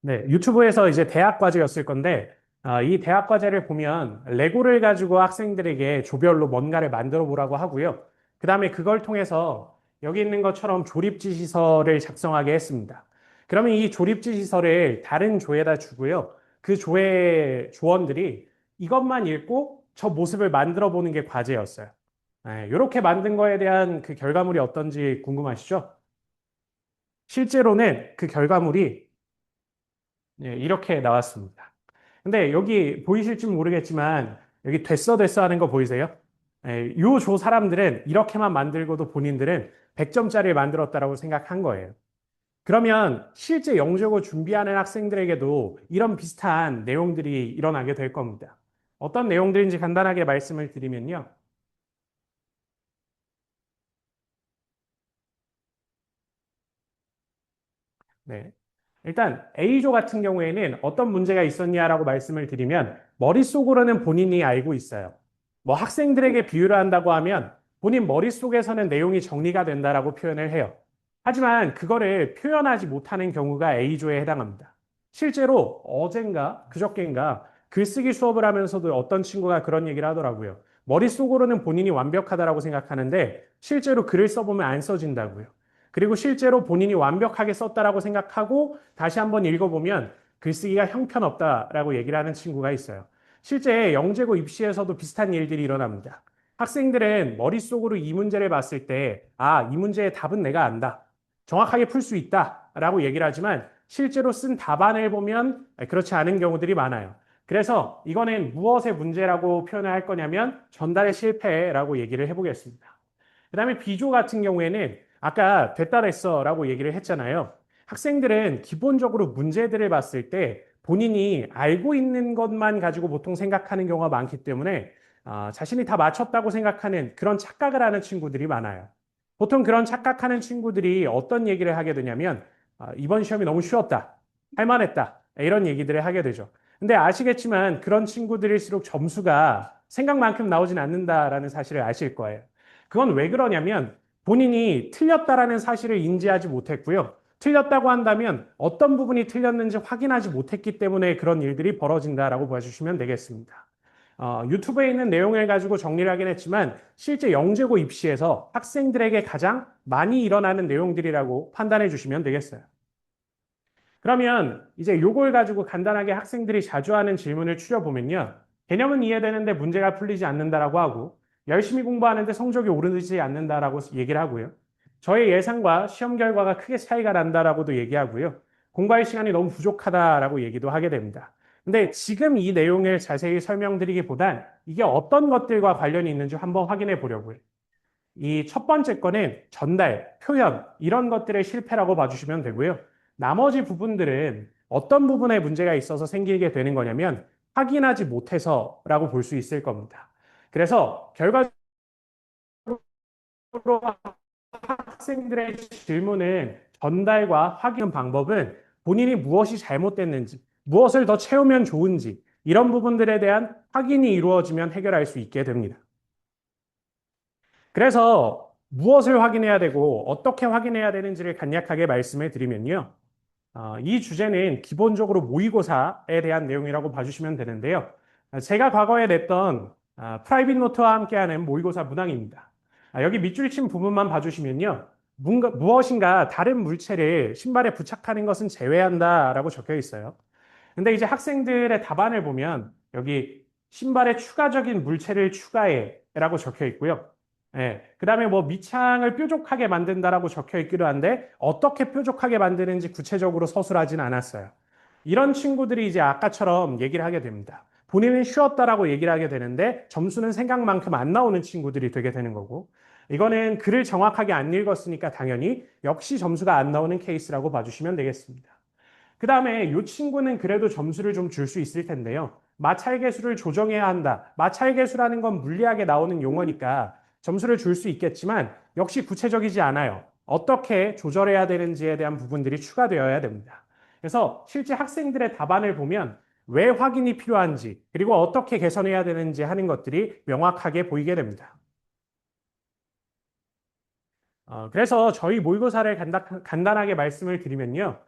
네, 유튜브에서 이제 대학 과제였을 건데, 이 대학 과제를 보면 레고를 가지고 학생들에게 조별로 뭔가를 만들어 보라고 하고요. 그 다음에 그걸 통해서 여기 있는 것처럼 조립지 시설을 작성하게 했습니다. 그러면 이 조립지 시설을 다른 조에다 주고요. 그 조의 조원들이 이것만 읽고 저 모습을 만들어 보는 게 과제였어요. 네, 이렇게 만든 거에 대한 그 결과물이 어떤지 궁금하시죠? 실제로는 그 결과물이 이렇게 나왔습니다. 근데 여기 보이실지 모르겠지만 여기 됐어 하는 거 보이세요? 요 조 사람들은 이렇게만 만들고도 본인들은 100점짜리를 만들었다라고 생각한 거예요. 그러면 실제 영적으로 준비하는 학생들에게도 이런 비슷한 내용들이 일어나게 될 겁니다. 어떤 내용들인지 간단하게 말씀을 드리면요. 네. 일단 A조 같은 경우에는 어떤 문제가 있었냐라고 말씀을 드리면 머릿속으로는 본인이 알고 있어요. 뭐 학생들에게 비유를 한다고 하면 본인 머릿속에서는 내용이 정리가 된다라고 표현을 해요. 하지만 그거를 표현하지 못하는 경우가 A조에 해당합니다. 실제로 어젠가 그저께인가 글쓰기 수업을 하면서도 어떤 친구가 그런 얘기를 하더라고요. 머릿속으로는 본인이 완벽하다라고 생각하는데 실제로 글을 써보면 안 써진다고요. 그리고 실제로 본인이 완벽하게 썼다라고 생각하고 다시 한번 읽어보면 글쓰기가 형편없다라고 얘기를 하는 친구가 있어요. 실제 영재고 입시에서도 비슷한 일들이 일어납니다. 학생들은 머릿속으로 이 문제를 봤을 때, 이 문제의 답은 내가 안다. 정확하게 풀 수 있다. 라고 얘기를 하지만 실제로 쓴 답안을 보면 그렇지 않은 경우들이 많아요. 그래서 이거는 무엇의 문제라고 표현을 할 거냐면 전달의 실패라고 얘기를 해보겠습니다. 그 다음에 비조 같은 경우에는 아까 됐다 됐어 라고 얘기를 했잖아요. 학생들은 기본적으로 문제들을 봤을 때 본인이 알고 있는 것만 가지고 보통 생각하는 경우가 많기 때문에 자신이 다 맞췄다고 생각하는 그런 착각을 하는 친구들이 많아요. 보통 그런 착각하는 친구들이 어떤 얘기를 하게 되냐면 이번 시험이 너무 쉬웠다. 할만했다. 이런 얘기들을 하게 되죠. 근데 아시겠지만 그런 친구들일수록 점수가 생각만큼 나오진 않는다라는 사실을 아실 거예요. 그건 왜 그러냐면 본인이 틀렸다라는 사실을 인지하지 못했고요. 틀렸다고 한다면 어떤 부분이 틀렸는지 확인하지 못했기 때문에 그런 일들이 벌어진다라고 봐주시면 되겠습니다. 유튜브에 있는 내용을 가지고 정리를 하긴 했지만 실제 영재고 입시에서 학생들에게 가장 많이 일어나는 내용들이라고 판단해 주시면 되겠어요. 그러면 이제 요걸 가지고 간단하게 학생들이 자주 하는 질문을 추려보면요. 개념은 이해되는데 문제가 풀리지 않는다라고 하고 열심히 공부하는데 성적이 오르지 않는다라고 얘기를 하고요. 저의 예상과 시험 결과가 크게 차이가 난다라고도 얘기하고요. 공부할 시간이 너무 부족하다라고 얘기도 하게 됩니다. 근데 지금 이 내용을 자세히 설명드리기보단 이게 어떤 것들과 관련이 있는지 한번 확인해 보려고요. 이 첫 번째 거는 전달, 표현, 이런 것들의 실패라고 봐주시면 되고요. 나머지 부분들은 어떤 부분에 문제가 있어서 생기게 되는 거냐면 확인하지 못해서라고 볼 수 있을 겁니다. 그래서 결과적으로 학생들의 질문은 전달과 확인 방법은 본인이 무엇이 잘못됐는지, 무엇을 더 채우면 좋은지, 이런 부분들에 대한 확인이 이루어지면 해결할 수 있게 됩니다. 그래서 무엇을 확인해야 되고 어떻게 확인해야 되는지를 간략하게 말씀해 드리면요. 이 주제는 기본적으로 모의고사에 대한 내용이라고 봐주시면 되는데요. 제가 과거에 냈던 프라이빗 노트와 함께하는 모의고사 문항입니다. 여기 밑줄 친 부분만 봐주시면요. 무엇인가 다른 물체를 신발에 부착하는 것은 제외한다라고 적혀 있어요. 근데 이제 학생들의 답안을 보면 여기 신발에 추가적인 물체를 추가해라고 적혀 있고요. 예. 그다음에 뭐 밑창을 뾰족하게 만든다라고 적혀 있기도 한데 어떻게 뾰족하게 만드는지 구체적으로 서술하진 않았어요. 이런 친구들이 이제 아까처럼 얘기를 하게 됩니다. 본인은 쉬었다라고 얘기를 하게 되는데 점수는 생각만큼 안 나오는 친구들이 되게 되는 거고 이거는 글을 정확하게 안 읽었으니까 당연히 역시 점수가 안 나오는 케이스라고 봐주시면 되겠습니다. 그 다음에 이 친구는 그래도 점수를 좀 줄 수 있을 텐데요. 마찰계수를 조정해야 한다. 마찰계수라는 건 물리학에 나오는 용어니까 점수를 줄 수 있겠지만 역시 구체적이지 않아요. 어떻게 조절해야 되는지에 대한 부분들이 추가되어야 됩니다. 그래서 실제 학생들의 답안을 보면 왜 확인이 필요한지 그리고 어떻게 개선해야 되는지 하는 것들이 명확하게 보이게 됩니다. 그래서 저희 모의고사를 간단하게 말씀을 드리면요.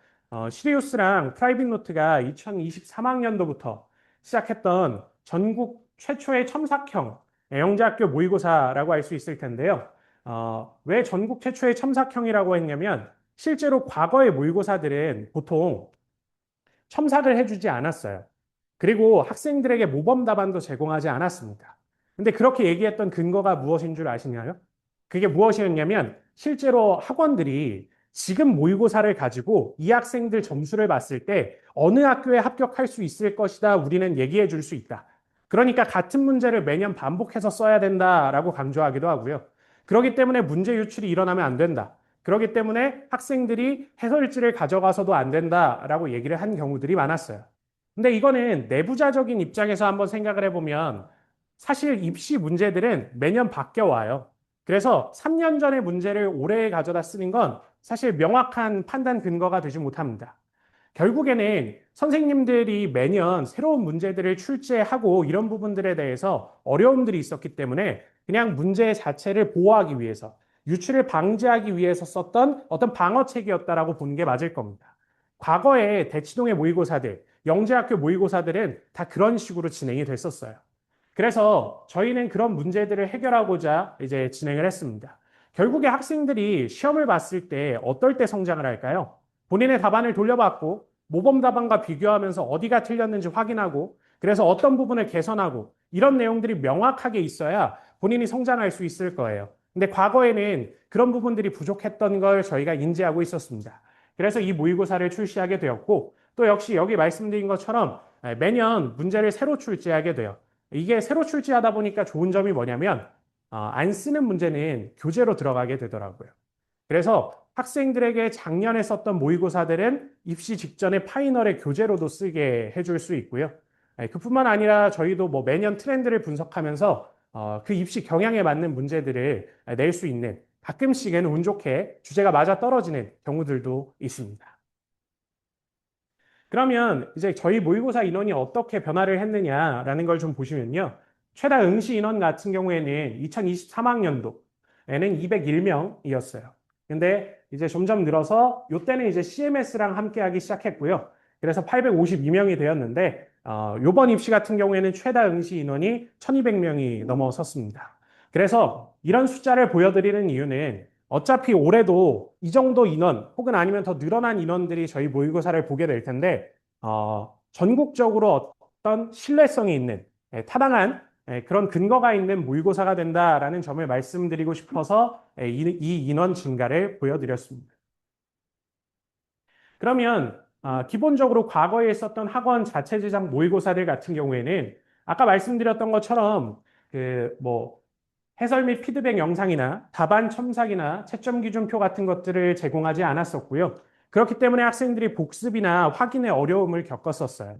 시리우스랑 프라이빗 노트가 2023학년도부터 시작했던 전국 최초의 첨삭형 영재학교 모의고사라고 할 수 있을 텐데요. 왜 전국 최초의 첨삭형이라고 했냐면 실제로 과거의 모의고사들은 보통 첨삭을 해주지 않았어요. 그리고 학생들에게 모범 답안도 제공하지 않았습니다. 근데 그렇게 얘기했던 근거가 무엇인 줄 아시나요? 그게 무엇이었냐면 실제로 학원들이 지금 모의고사를 가지고 이 학생들 점수를 봤을 때 어느 학교에 합격할 수 있을 것이다 우리는 얘기해 줄 수 있다. 그러니까 같은 문제를 매년 반복해서 써야 된다라고 강조하기도 하고요. 그렇기 때문에 문제 유출이 일어나면 안 된다. 그렇기 때문에 학생들이 해설지를 가져가서도 안 된다라고 얘기를 한 경우들이 많았어요. 근데 이거는 내부자적인 입장에서 한번 생각을 해보면 사실 입시 문제들은 매년 바뀌어 와요. 그래서 3년 전의 문제를 올해 가져다 쓰는 건 사실 명확한 판단 근거가 되지 못합니다. 결국에는 선생님들이 매년 새로운 문제들을 출제하고 이런 부분들에 대해서 어려움들이 있었기 때문에 그냥 문제 자체를 보호하기 위해서 유출을 방지하기 위해서 썼던 어떤 방어책이었다라고 보는 게 맞을 겁니다. 과거에 대치동의 모의고사들, 영재학교 모의고사들은 다 그런 식으로 진행이 됐었어요. 그래서 저희는 그런 문제들을 해결하고자 이제 진행을 했습니다. 결국에 학생들이 시험을 봤을 때 어떨 때 성장을 할까요? 본인의 답안을 돌려받고 모범 답안과 비교하면서 어디가 틀렸는지 확인하고 그래서 어떤 부분을 개선하고 이런 내용들이 명확하게 있어야 본인이 성장할 수 있을 거예요. 근데 과거에는 그런 부분들이 부족했던 걸 저희가 인지하고 있었습니다. 그래서 이 모의고사를 출시하게 되었고 또 역시 여기 말씀드린 것처럼 매년 문제를 새로 출제하게 돼요. 이게 새로 출제하다 보니까 좋은 점이 뭐냐면 안 쓰는 문제는 교재로 들어가게 되더라고요. 그래서 학생들에게 작년에 썼던 모의고사들은 입시 직전에 파이널의 교재로도 쓰게 해줄 수 있고요. 그뿐만 아니라 저희도 뭐 매년 트렌드를 분석하면서 그 입시 경향에 맞는 문제들을 낼 수 있는 가끔씩은 운 좋게 주제가 맞아 떨어지는 경우들도 있습니다. 그러면 이제 저희 모의고사 인원이 어떻게 변화를 했느냐라는 걸 좀 보시면요. 최다 응시 인원 같은 경우에는 2023학년도에는 201명이었어요. 근데 이제 점점 늘어서 이때는 이제 CMS랑 함께 하기 시작했고요. 그래서 852명이 되었는데 요번 입시 같은 경우에는 최다 응시 인원이 1200명이 넘어섰습니다. 그래서 이런 숫자를 보여드리는 이유는 어차피 올해도 이 정도 인원 혹은 아니면 더 늘어난 인원들이 저희 모의고사를 보게 될 텐데 전국적으로 어떤 신뢰성이 있는 타당한 그런 근거가 있는 모의고사가 된다라는 점을 말씀드리고 싶어서 이 인원 증가를 보여드렸습니다. 그러면 기본적으로 과거에 있었던 학원 자체 제작 모의고사들 같은 경우에는 아까 말씀드렸던 것처럼 그뭐 해설 및 피드백 영상이나 답안 첨삭이나 채점 기준표 같은 것들을 제공하지 않았었고요. 그렇기 때문에 학생들이 복습이나 확인에 어려움을 겪었었어요.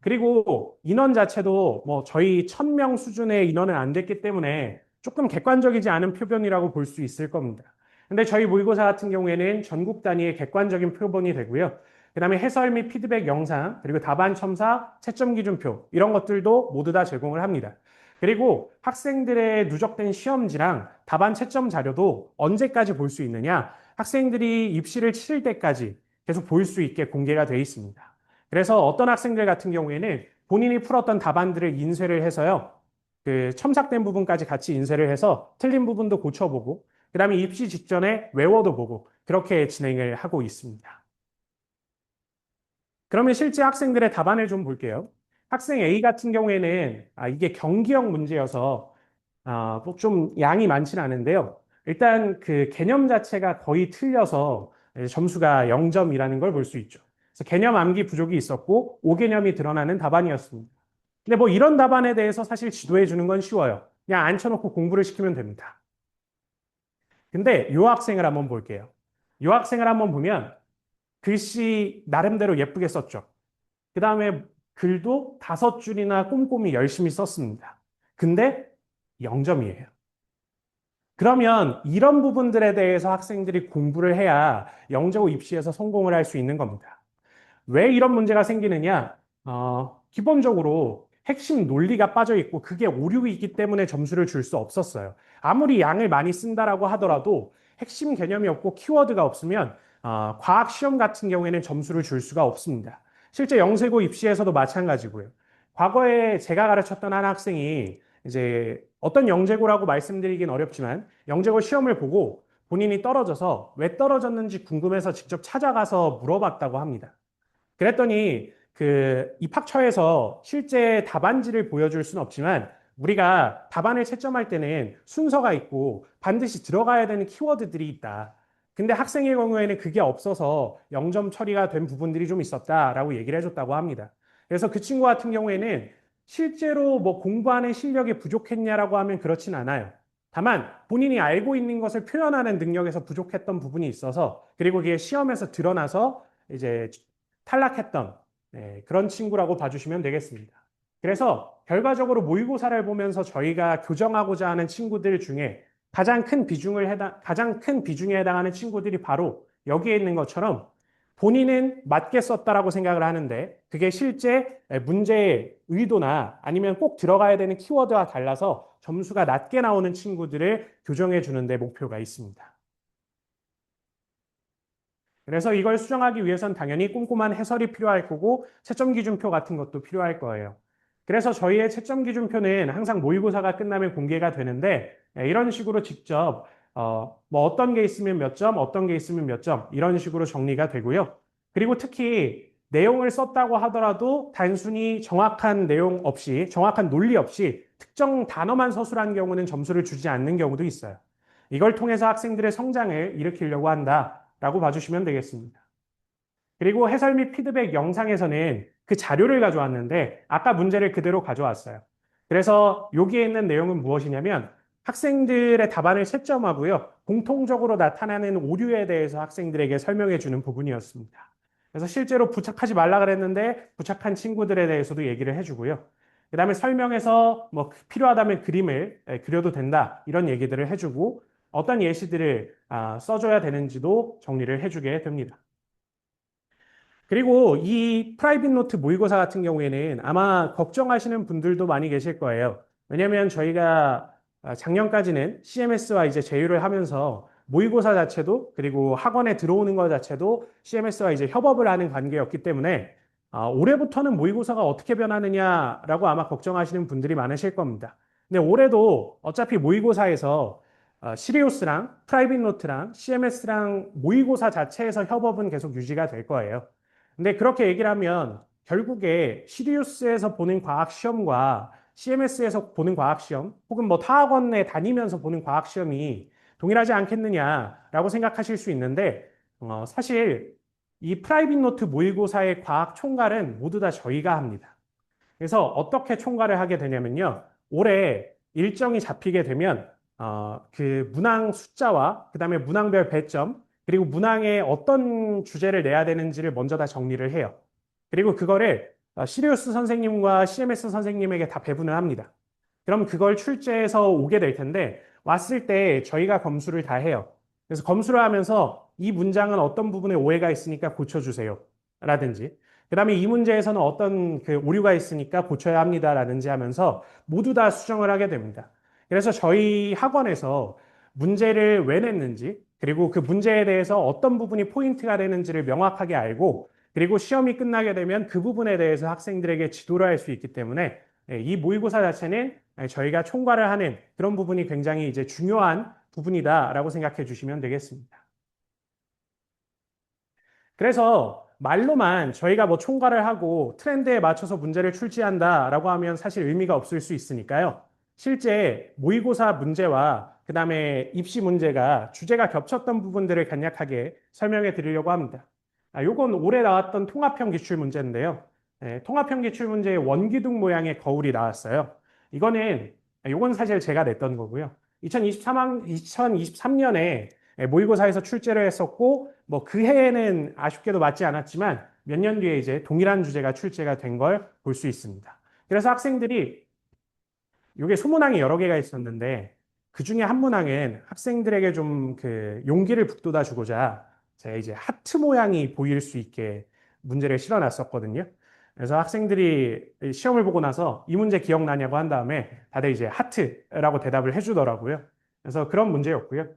그리고 인원 자체도 뭐 저희 1000명 수준의 인원은 안 됐기 때문에 조금 객관적이지 않은 표본이라고 볼 수 있을 겁니다. 근데 저희 모의고사 같은 경우에는 전국 단위의 객관적인 표본이 되고요. 그다음에 해설 및 피드백 영상, 그리고 답안 첨삭, 채점 기준표 이런 것들도 모두 다 제공을 합니다. 그리고 학생들의 누적된 시험지랑 답안 채점 자료도 언제까지 볼 수 있느냐? 학생들이 입시를 치를 때까지 계속 볼 수 있게 공개가 되어 있습니다. 그래서 어떤 학생들 같은 경우에는 본인이 풀었던 답안들을 인쇄를 해서요. 그 첨삭된 부분까지 같이 인쇄를 해서 틀린 부분도 고쳐보고 그다음에 입시 직전에 외워도 보고 그렇게 진행을 하고 있습니다. 그러면 실제 학생들의 답안을 좀 볼게요. 학생 A 같은 경우에는 이게 경기형 문제여서 뭐좀 양이 많지는 않은데요. 일단 그 개념 자체가 거의 틀려서 점수가 0점이라는 걸 볼 수 있죠. 그래서 개념 암기 부족이 있었고 5개념이 드러나는 답안이었습니다. 근데 뭐 이런 답안에 대해서 사실 지도해 주는 건 쉬워요. 그냥 앉혀놓고 공부를 시키면 됩니다. 근데 이 학생을 한번 볼게요. 이 학생을 한번 보면 글씨 나름대로 예쁘게 썼죠. 그 다음에 글도 5줄이나 꼼꼼히 열심히 썼습니다. 근데 0점이에요. 그러면 이런 부분들에 대해서 학생들이 공부를 해야 영재고 입시에서 성공을 할 수 있는 겁니다. 왜 이런 문제가 생기느냐? 기본적으로 핵심 논리가 빠져 있고 그게 오류가 있기 때문에 점수를 줄 수 없었어요. 아무리 양을 많이 쓴다라고 하더라도 핵심 개념이 없고 키워드가 없으면 과학 시험 같은 경우에는 점수를 줄 수가 없습니다. 실제 영세고 입시에서도 마찬가지고요. 과거에 제가 가르쳤던 한 학생이 이제 어떤 영재고라고 말씀드리긴 어렵지만 영재고 시험을 보고 본인이 떨어져서 왜 떨어졌는지 궁금해서 직접 찾아가서 물어봤다고 합니다. 그랬더니 그 입학처에서 실제 답안지를 보여줄 수는 없지만 우리가 답안을 채점할 때는 순서가 있고 반드시 들어가야 되는 키워드들이 있다. 근데 학생의 경우에는 그게 없어서 0점 처리가 된 부분들이 좀 있었다라고 얘기를 해줬다고 합니다. 그래서 그 친구 같은 경우에는 실제로 뭐 공부하는 실력이 부족했냐라고 하면 그렇진 않아요. 다만 본인이 알고 있는 것을 표현하는 능력에서 부족했던 부분이 있어서 그리고 그게 시험에서 드러나서 이제 탈락했던 그런 친구라고 봐주시면 되겠습니다. 그래서 결과적으로 모의고사를 보면서 저희가 교정하고자 하는 친구들 중에 가장 큰 비중에 해당하는 친구들이 바로 여기에 있는 것처럼 본인은 맞게 썼다라고 생각을 하는데 그게 실제 문제의 의도나 아니면 꼭 들어가야 되는 키워드와 달라서 점수가 낮게 나오는 친구들을 교정해 주는데 목표가 있습니다. 그래서 이걸 수정하기 위해선 당연히 꼼꼼한 해설이 필요할 거고 채점 기준표 같은 것도 필요할 거예요. 그래서 저희의 채점 기준표는 항상 모의고사가 끝나면 공개가 되는데 이런 식으로 직접 뭐 어떤 게 있으면 몇 점, 어떤 게 있으면 몇 점 이런 식으로 정리가 되고요. 그리고 특히 내용을 썼다고 하더라도 단순히 정확한 내용 없이 정확한 논리 없이 특정 단어만 서술한 경우는 점수를 주지 않는 경우도 있어요. 이걸 통해서 학생들의 성장을 일으키려고 한다라고 봐주시면 되겠습니다. 그리고 해설 및 피드백 영상에서는 그 자료를 가져왔는데 아까 문제를 그대로 가져왔어요. 그래서 여기에 있는 내용은 무엇이냐면 학생들의 답안을 채점하고요. 공통적으로 나타나는 오류에 대해서 학생들에게 설명해 주는 부분이었습니다. 그래서 실제로 부착하지 말라 그랬는데 부착한 친구들에 대해서도 얘기를 해주고요. 그 다음에 설명해서 뭐 필요하다면 그림을 그려도 된다 이런 얘기들을 해주고 어떤 예시들을 써줘야 되는지도 정리를 해주게 됩니다. 그리고 이 프라이빗 노트 모의고사 같은 경우에는 아마 걱정하시는 분들도 많이 계실 거예요. 왜냐하면 저희가 작년까지는 CMS와 이제 제휴를 하면서 모의고사 자체도 그리고 학원에 들어오는 것 자체도 CMS와 이제 협업을 하는 관계였기 때문에 올해부터는 모의고사가 어떻게 변하느냐라고 아마 걱정하시는 분들이 많으실 겁니다. 근데 올해도 어차피 모의고사에서 시리우스랑 프라이빗 노트랑 CMS랑 모의고사 자체에서 협업은 계속 유지가 될 거예요. 근데 그렇게 얘기를 하면 결국에 시리우스에서 보는 과학 시험과 CMS에서 보는 과학 시험 혹은 뭐 타학원에 다니면서 보는 과학 시험이 동일하지 않겠느냐라고 생각하실 수 있는데 사실 이 프라이빗 노트 모의고사의 과학 총괄은 모두 다 저희가 합니다. 그래서 어떻게 총괄을 하게 되냐면요. 올해 일정이 잡히게 되면 그 문항 숫자와 그다음에 문항별 배점 그리고 문항에 어떤 주제를 내야 되는지를 먼저 다 정리를 해요. 그리고 그거를 시리우스 선생님과 CMS 선생님에게 다 배분을 합니다. 그럼 그걸 출제해서 오게 될 텐데 왔을 때 저희가 검수를 다 해요. 그래서 검수를 하면서 이 문장은 어떤 부분에 오해가 있으니까 고쳐주세요. 라든지 그다음에 이 문제에서는 어떤 그 오류가 있으니까 고쳐야 합니다라든지 하면서 모두 다 수정을 하게 됩니다. 그래서 저희 학원에서 문제를 왜 냈는지 그리고 그 문제에 대해서 어떤 부분이 포인트가 되는지를 명확하게 알고 그리고 시험이 끝나게 되면 그 부분에 대해서 학생들에게 지도를 할 수 있기 때문에 이 모의고사 자체는 저희가 총괄을 하는 그런 부분이 굉장히 이제 중요한 부분이다라고 생각해 주시면 되겠습니다. 그래서 말로만 저희가 뭐 총괄을 하고 트렌드에 맞춰서 문제를 출제한다라고 하면 사실 의미가 없을 수 있으니까요. 실제 모의고사 문제와 그다음에 입시 문제가 주제가 겹쳤던 부분들을 간략하게 설명해 드리려고 합니다. 요건 올해 나왔던 통합형 기출 문제인데요. 통합형 기출 문제의 원기둥 모양의 거울이 나왔어요. 요건 사실 제가 냈던 거고요. 2023년에 모의고사에서 출제를 했었고 뭐 그 해에는 아쉽게도 맞지 않았지만 몇 년 뒤에 이제 동일한 주제가 출제가 된 걸 볼 수 있습니다. 그래서 학생들이 이게 소문항이 여러 개가 있었는데 그 중에 한 문항은 학생들에게 좀 그 용기를 북돋아 주고자 제가 이제 하트 모양이 보일 수 있게 문제를 실어놨었거든요. 그래서 학생들이 시험을 보고 나서 이 문제 기억나냐고 한 다음에 다들 이제 하트라고 대답을 해주더라고요. 그래서 그런 문제였고요.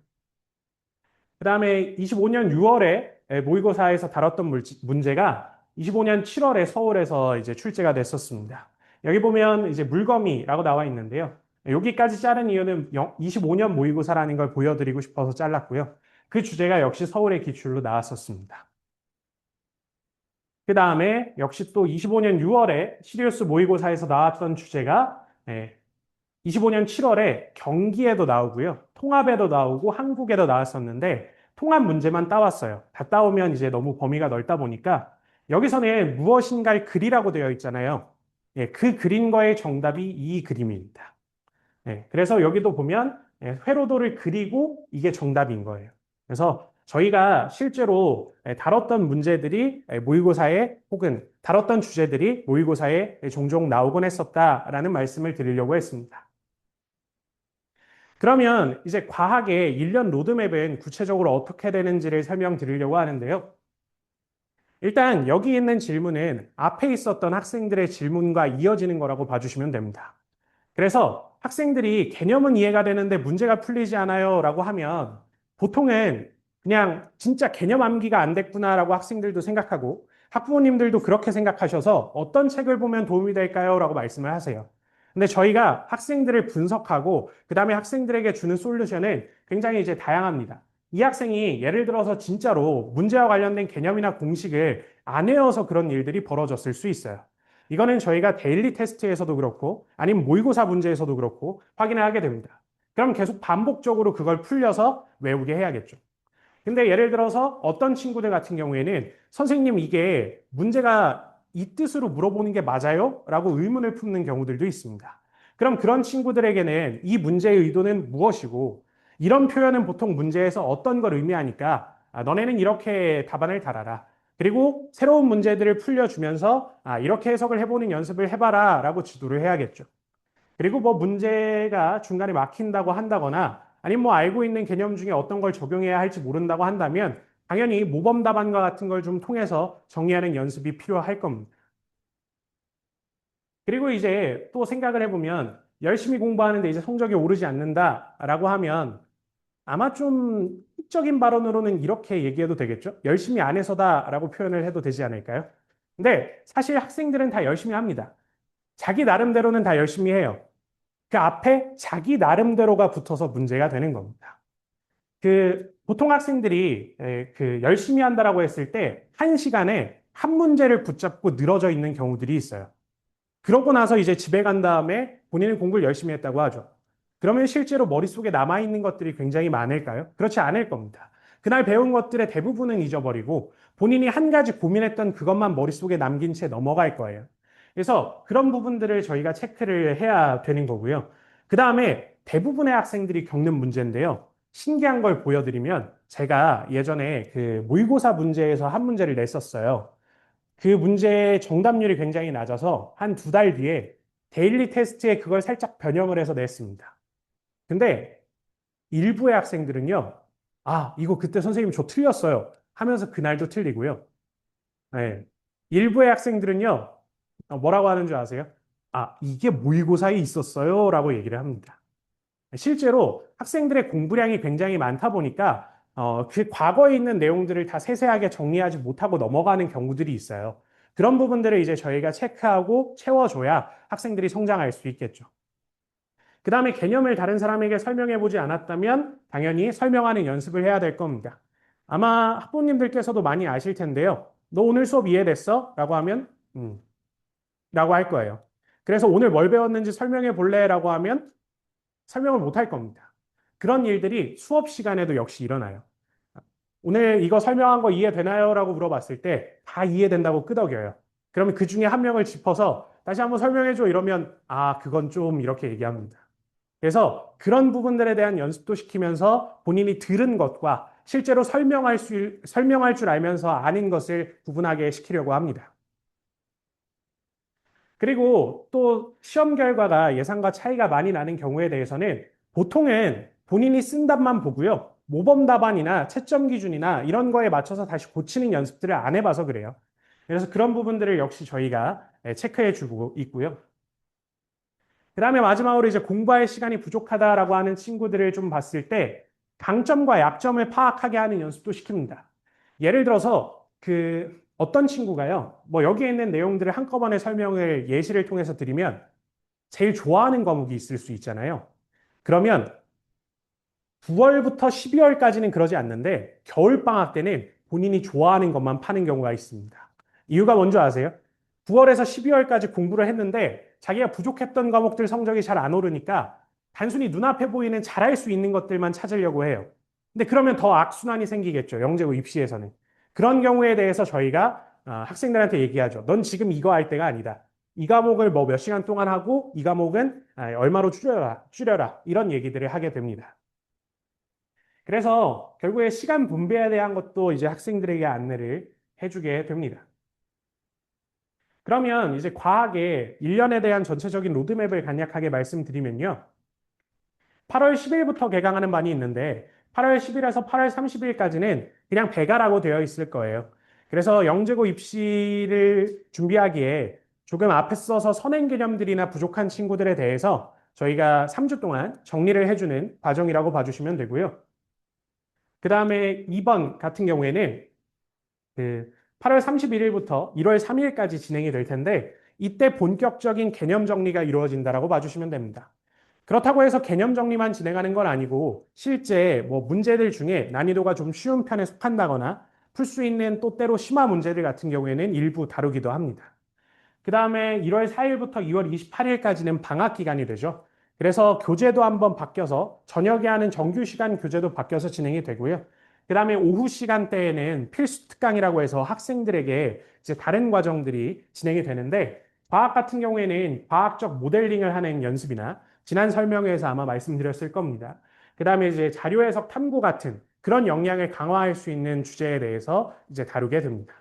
그 다음에 25년 6월에 모의고사에서 다뤘던 문제가 25년 7월에 서울에서 이제 출제가 됐었습니다. 여기 보면 이제 물거미라고 나와 있는데요. 여기까지 자른 이유는 25년 모의고사라는 걸 보여드리고 싶어서 잘랐고요. 그 주제가 역시 서울의 기출로 나왔었습니다. 그 다음에 역시 또 25년 6월에 시리우스 모의고사에서 나왔던 주제가 25년 7월에 경기에도 나오고요. 통합에도 나오고 한국에도 나왔었는데 통합 문제만 따왔어요. 다 따오면 이제 너무 범위가 넓다 보니까 여기서는 무엇인가를 그리라고 되어 있잖아요. 예, 그 그린 거의 정답이 이 그림입니다. 예, 그래서 여기도 보면 회로도를 그리고 이게 정답인 거예요. 그래서 저희가 실제로 다뤘던 문제들이 모의고사에 혹은 다뤘던 주제들이 모의고사에 종종 나오곤 했었다라는 말씀을 드리려고 했습니다. 그러면 이제 과학의 1년 로드맵은 구체적으로 어떻게 되는지를 설명드리려고 하는데요. 일단 여기 있는 질문은 앞에 있었던 학생들의 질문과 이어지는 거라고 봐주시면 됩니다. 그래서 학생들이 개념은 이해가 되는데 문제가 풀리지 않아요 라고 하면 보통은 그냥 진짜 개념 암기가 안 됐구나라고 학생들도 생각하고 학부모님들도 그렇게 생각하셔서 어떤 책을 보면 도움이 될까요? 라고 말씀을 하세요. 근데 저희가 학생들을 분석하고 그다음에 학생들에게 주는 솔루션은 굉장히 이제 다양합니다. 이 학생이 예를 들어서 진짜로 문제와 관련된 개념이나 공식을 안 외워서 그런 일들이 벌어졌을 수 있어요. 이거는 저희가 데일리 테스트에서도 그렇고 아니면 모의고사 문제에서도 그렇고 확인을 하게 됩니다. 그럼 계속 반복적으로 그걸 풀려서 외우게 해야겠죠. 근데 예를 들어서 어떤 친구들 같은 경우에는 선생님 이게 문제가 이 뜻으로 물어보는 게 맞아요? 라고 의문을 품는 경우들도 있습니다. 그럼 그런 친구들에게는 이 문제의 의도는 무엇이고 이런 표현은 보통 문제에서 어떤 걸 의미하니까 너네는 이렇게 답안을 달아라. 그리고 새로운 문제들을 풀려주면서 이렇게 해석을 해보는 연습을 해봐라 라고 지도를 해야겠죠. 그리고 뭐 문제가 중간에 막힌다고 한다거나 아니면 뭐 알고 있는 개념 중에 어떤 걸 적용해야 할지 모른다고 한다면 당연히 모범 답안과 같은 걸 좀 통해서 정리하는 연습이 필요할 겁니다. 그리고 이제 또 생각을 해보면 열심히 공부하는데 이제 성적이 오르지 않는다라고 하면 아마 좀 극적인 발언으로는 이렇게 얘기해도 되겠죠? 열심히 안 해서다라고 표현을 해도 되지 않을까요? 근데 사실 학생들은 다 열심히 합니다. 자기 나름대로는 다 열심히 해요. 그 앞에 자기 나름대로가 붙어서 문제가 되는 겁니다. 그 보통 학생들이 그 열심히 한다라고 했을 때 한 시간에 한 문제를 붙잡고 늘어져 있는 경우들이 있어요. 그러고 나서 이제 집에 간 다음에 본인은 공부를 열심히 했다고 하죠. 그러면 실제로 머릿속에 남아있는 것들이 굉장히 많을까요? 그렇지 않을 겁니다. 그날 배운 것들의 대부분은 잊어버리고 본인이 한 가지 고민했던 그것만 머릿속에 남긴 채 넘어갈 거예요. 그래서 그런 부분들을 저희가 체크를 해야 되는 거고요. 그 다음에 대부분의 학생들이 겪는 문제인데요. 신기한 걸 보여드리면 제가 예전에 그 모의고사 문제에서 한 문제를 냈었어요. 그 문제의 정답률이 굉장히 낮아서 한 두 달 뒤에 데일리 테스트에 그걸 살짝 변형을 해서 냈습니다. 근데 일부의 학생들은요, 이거 그때 선생님 저 틀렸어요. 하면서 그날도 틀리고요. 네. 일부의 학생들은요, 뭐라고 하는 줄 아세요? 이게 모의고사에 있었어요. 라고 얘기를 합니다. 실제로 학생들의 공부량이 굉장히 많다 보니까 그 과거에 있는 내용들을 다 세세하게 정리하지 못하고 넘어가는 경우들이 있어요. 그런 부분들을 이제 저희가 체크하고 채워줘야 학생들이 성장할 수 있겠죠. 그 다음에 개념을 다른 사람에게 설명해 보지 않았다면 당연히 설명하는 연습을 해야 될 겁니다. 아마 학부모님들께서도 많이 아실 텐데요. 너 오늘 수업 이해됐어? 라고 하면 라고 할 거예요. 그래서 오늘 뭘 배웠는지 설명해 볼래? 라고 하면 설명을 못 할 겁니다. 그런 일들이 수업 시간에도 역시 일어나요. 오늘 이거 설명한 거 이해되나요? 라고 물어봤을 때 다 이해된다고 끄덕여요. 그러면 그 중에 한 명을 짚어서 다시 한번 설명해줘 이러면 그건 좀 이렇게 얘기합니다. 그래서 그런 부분들에 대한 연습도 시키면서 본인이 들은 것과 실제로 설명할 줄 알면서 아는 것을 구분하게 시키려고 합니다. 그리고 또 시험 결과가 예상과 차이가 많이 나는 경우에 대해서는 보통은 본인이 쓴 답만 보고요. 모범 답안이나 채점 기준이나 이런 거에 맞춰서 다시 고치는 연습들을 안 해봐서 그래요. 그래서 그런 부분들을 역시 저희가 체크해 주고 있고요. 그 다음에 마지막으로 이제 공부할 시간이 부족하다라고 하는 친구들을 좀 봤을 때 강점과 약점을 파악하게 하는 연습도 시킵니다. 예를 들어서 어떤 친구가요, 뭐 여기에 있는 내용들을 한꺼번에 설명을 예시를 통해서 드리면 제일 좋아하는 과목이 있을 수 있잖아요. 그러면 9월부터 12월까지는 그러지 않는데 겨울방학 때는 본인이 좋아하는 것만 파는 경우가 있습니다. 이유가 뭔지 아세요? 9월에서 12월까지 공부를 했는데 자기가 부족했던 과목들 성적이 잘 안 오르니까 단순히 눈앞에 보이는 잘할 수 있는 것들만 찾으려고 해요. 근데 그러면 더 악순환이 생기겠죠. 영재고 입시에서는. 그런 경우에 대해서 저희가 학생들한테 얘기하죠. 넌 지금 이거 할 때가 아니다. 이 과목을 뭐 몇 시간 동안 하고 이 과목은 얼마로 줄여라. 이런 얘기들을 하게 됩니다. 그래서 결국에 시간 분배에 대한 것도 이제 학생들에게 안내를 해주게 됩니다. 그러면 이제 과학의 1년에 대한 전체적인 로드맵을 간략하게 말씀드리면요. 8월 10일부터 개강하는 반이 있는데 8월 10일에서 8월 30일까지는 그냥 배가라고 되어 있을 거예요. 그래서 영재고 입시를 준비하기에 조금 앞에 써서 선행 개념들이나 부족한 친구들에 대해서 저희가 3주 동안 정리를 해주는 과정이라고 봐주시면 되고요. 그 다음에 2번 같은 경우에는 8월 31일부터 1월 3일까지 진행이 될 텐데 이때 본격적인 개념 정리가 이루어진다라고 봐주시면 됩니다. 그렇다고 해서 개념 정리만 진행하는 건 아니고 실제 뭐 문제들 중에 난이도가 좀 쉬운 편에 속한다거나 풀 수 있는 또 때로 심화 문제들 같은 경우에는 일부 다루기도 합니다. 그 다음에 1월 4일부터 2월 28일까지는 방학 기간이 되죠. 그래서 교재도 한번 바뀌어서 저녁에 하는 정규 시간 교재도 바뀌어서 진행이 되고요. 그 다음에 오후 시간대에는 필수 특강이라고 해서 학생들에게 이제 다른 과정들이 진행이 되는데 과학 같은 경우에는 과학적 모델링을 하는 연습이나 지난 설명회에서 아마 말씀드렸을 겁니다. 그 다음에 이제 자료 해석 탐구 같은 그런 역량을 강화할 수 있는 주제에 대해서 이제 다루게 됩니다.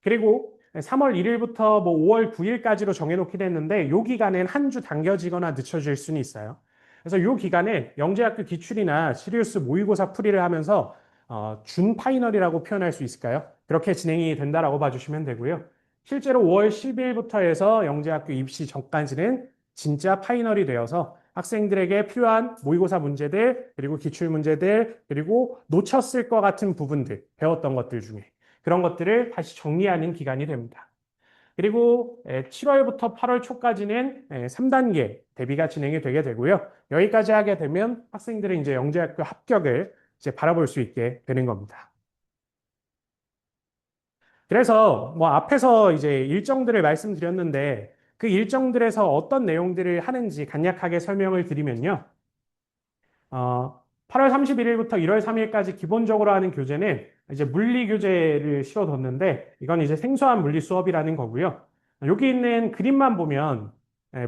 그리고 3월 1일부터 뭐 5월 9일까지로 정해놓긴 했는데 이 기간엔 한 주 당겨지거나 늦춰질 수는 있어요. 그래서 이 기간에 영재학교 기출이나 시리우스 모의고사 풀이를 하면서 준 파이널이라고 표현할 수 있을까요? 그렇게 진행이 된다라고 봐주시면 되고요. 실제로 5월 10일부터 해서 영재학교 입시 전까지는 진짜 파이널이 되어서 학생들에게 필요한 모의고사 문제들, 그리고 기출 문제들, 그리고 놓쳤을 것 같은 부분들, 배웠던 것들 중에 그런 것들을 다시 정리하는 기간이 됩니다. 그리고 7월부터 8월 초까지는 3단계 대비가 진행이 되게 되고요. 여기까지 하게 되면 학생들은 이제 영재학교 합격을 이제 바라볼 수 있게 되는 겁니다. 그래서 뭐 앞에서 이제 일정들을 말씀드렸는데 그 일정들에서 어떤 내용들을 하는지 간략하게 설명을 드리면요. 8월 31일부터 1월 3일까지 기본적으로 하는 교재는 이제 물리 교재를 실어뒀는데 이건 이제 생소한 물리 수업이라는 거고요. 여기 있는 그림만 보면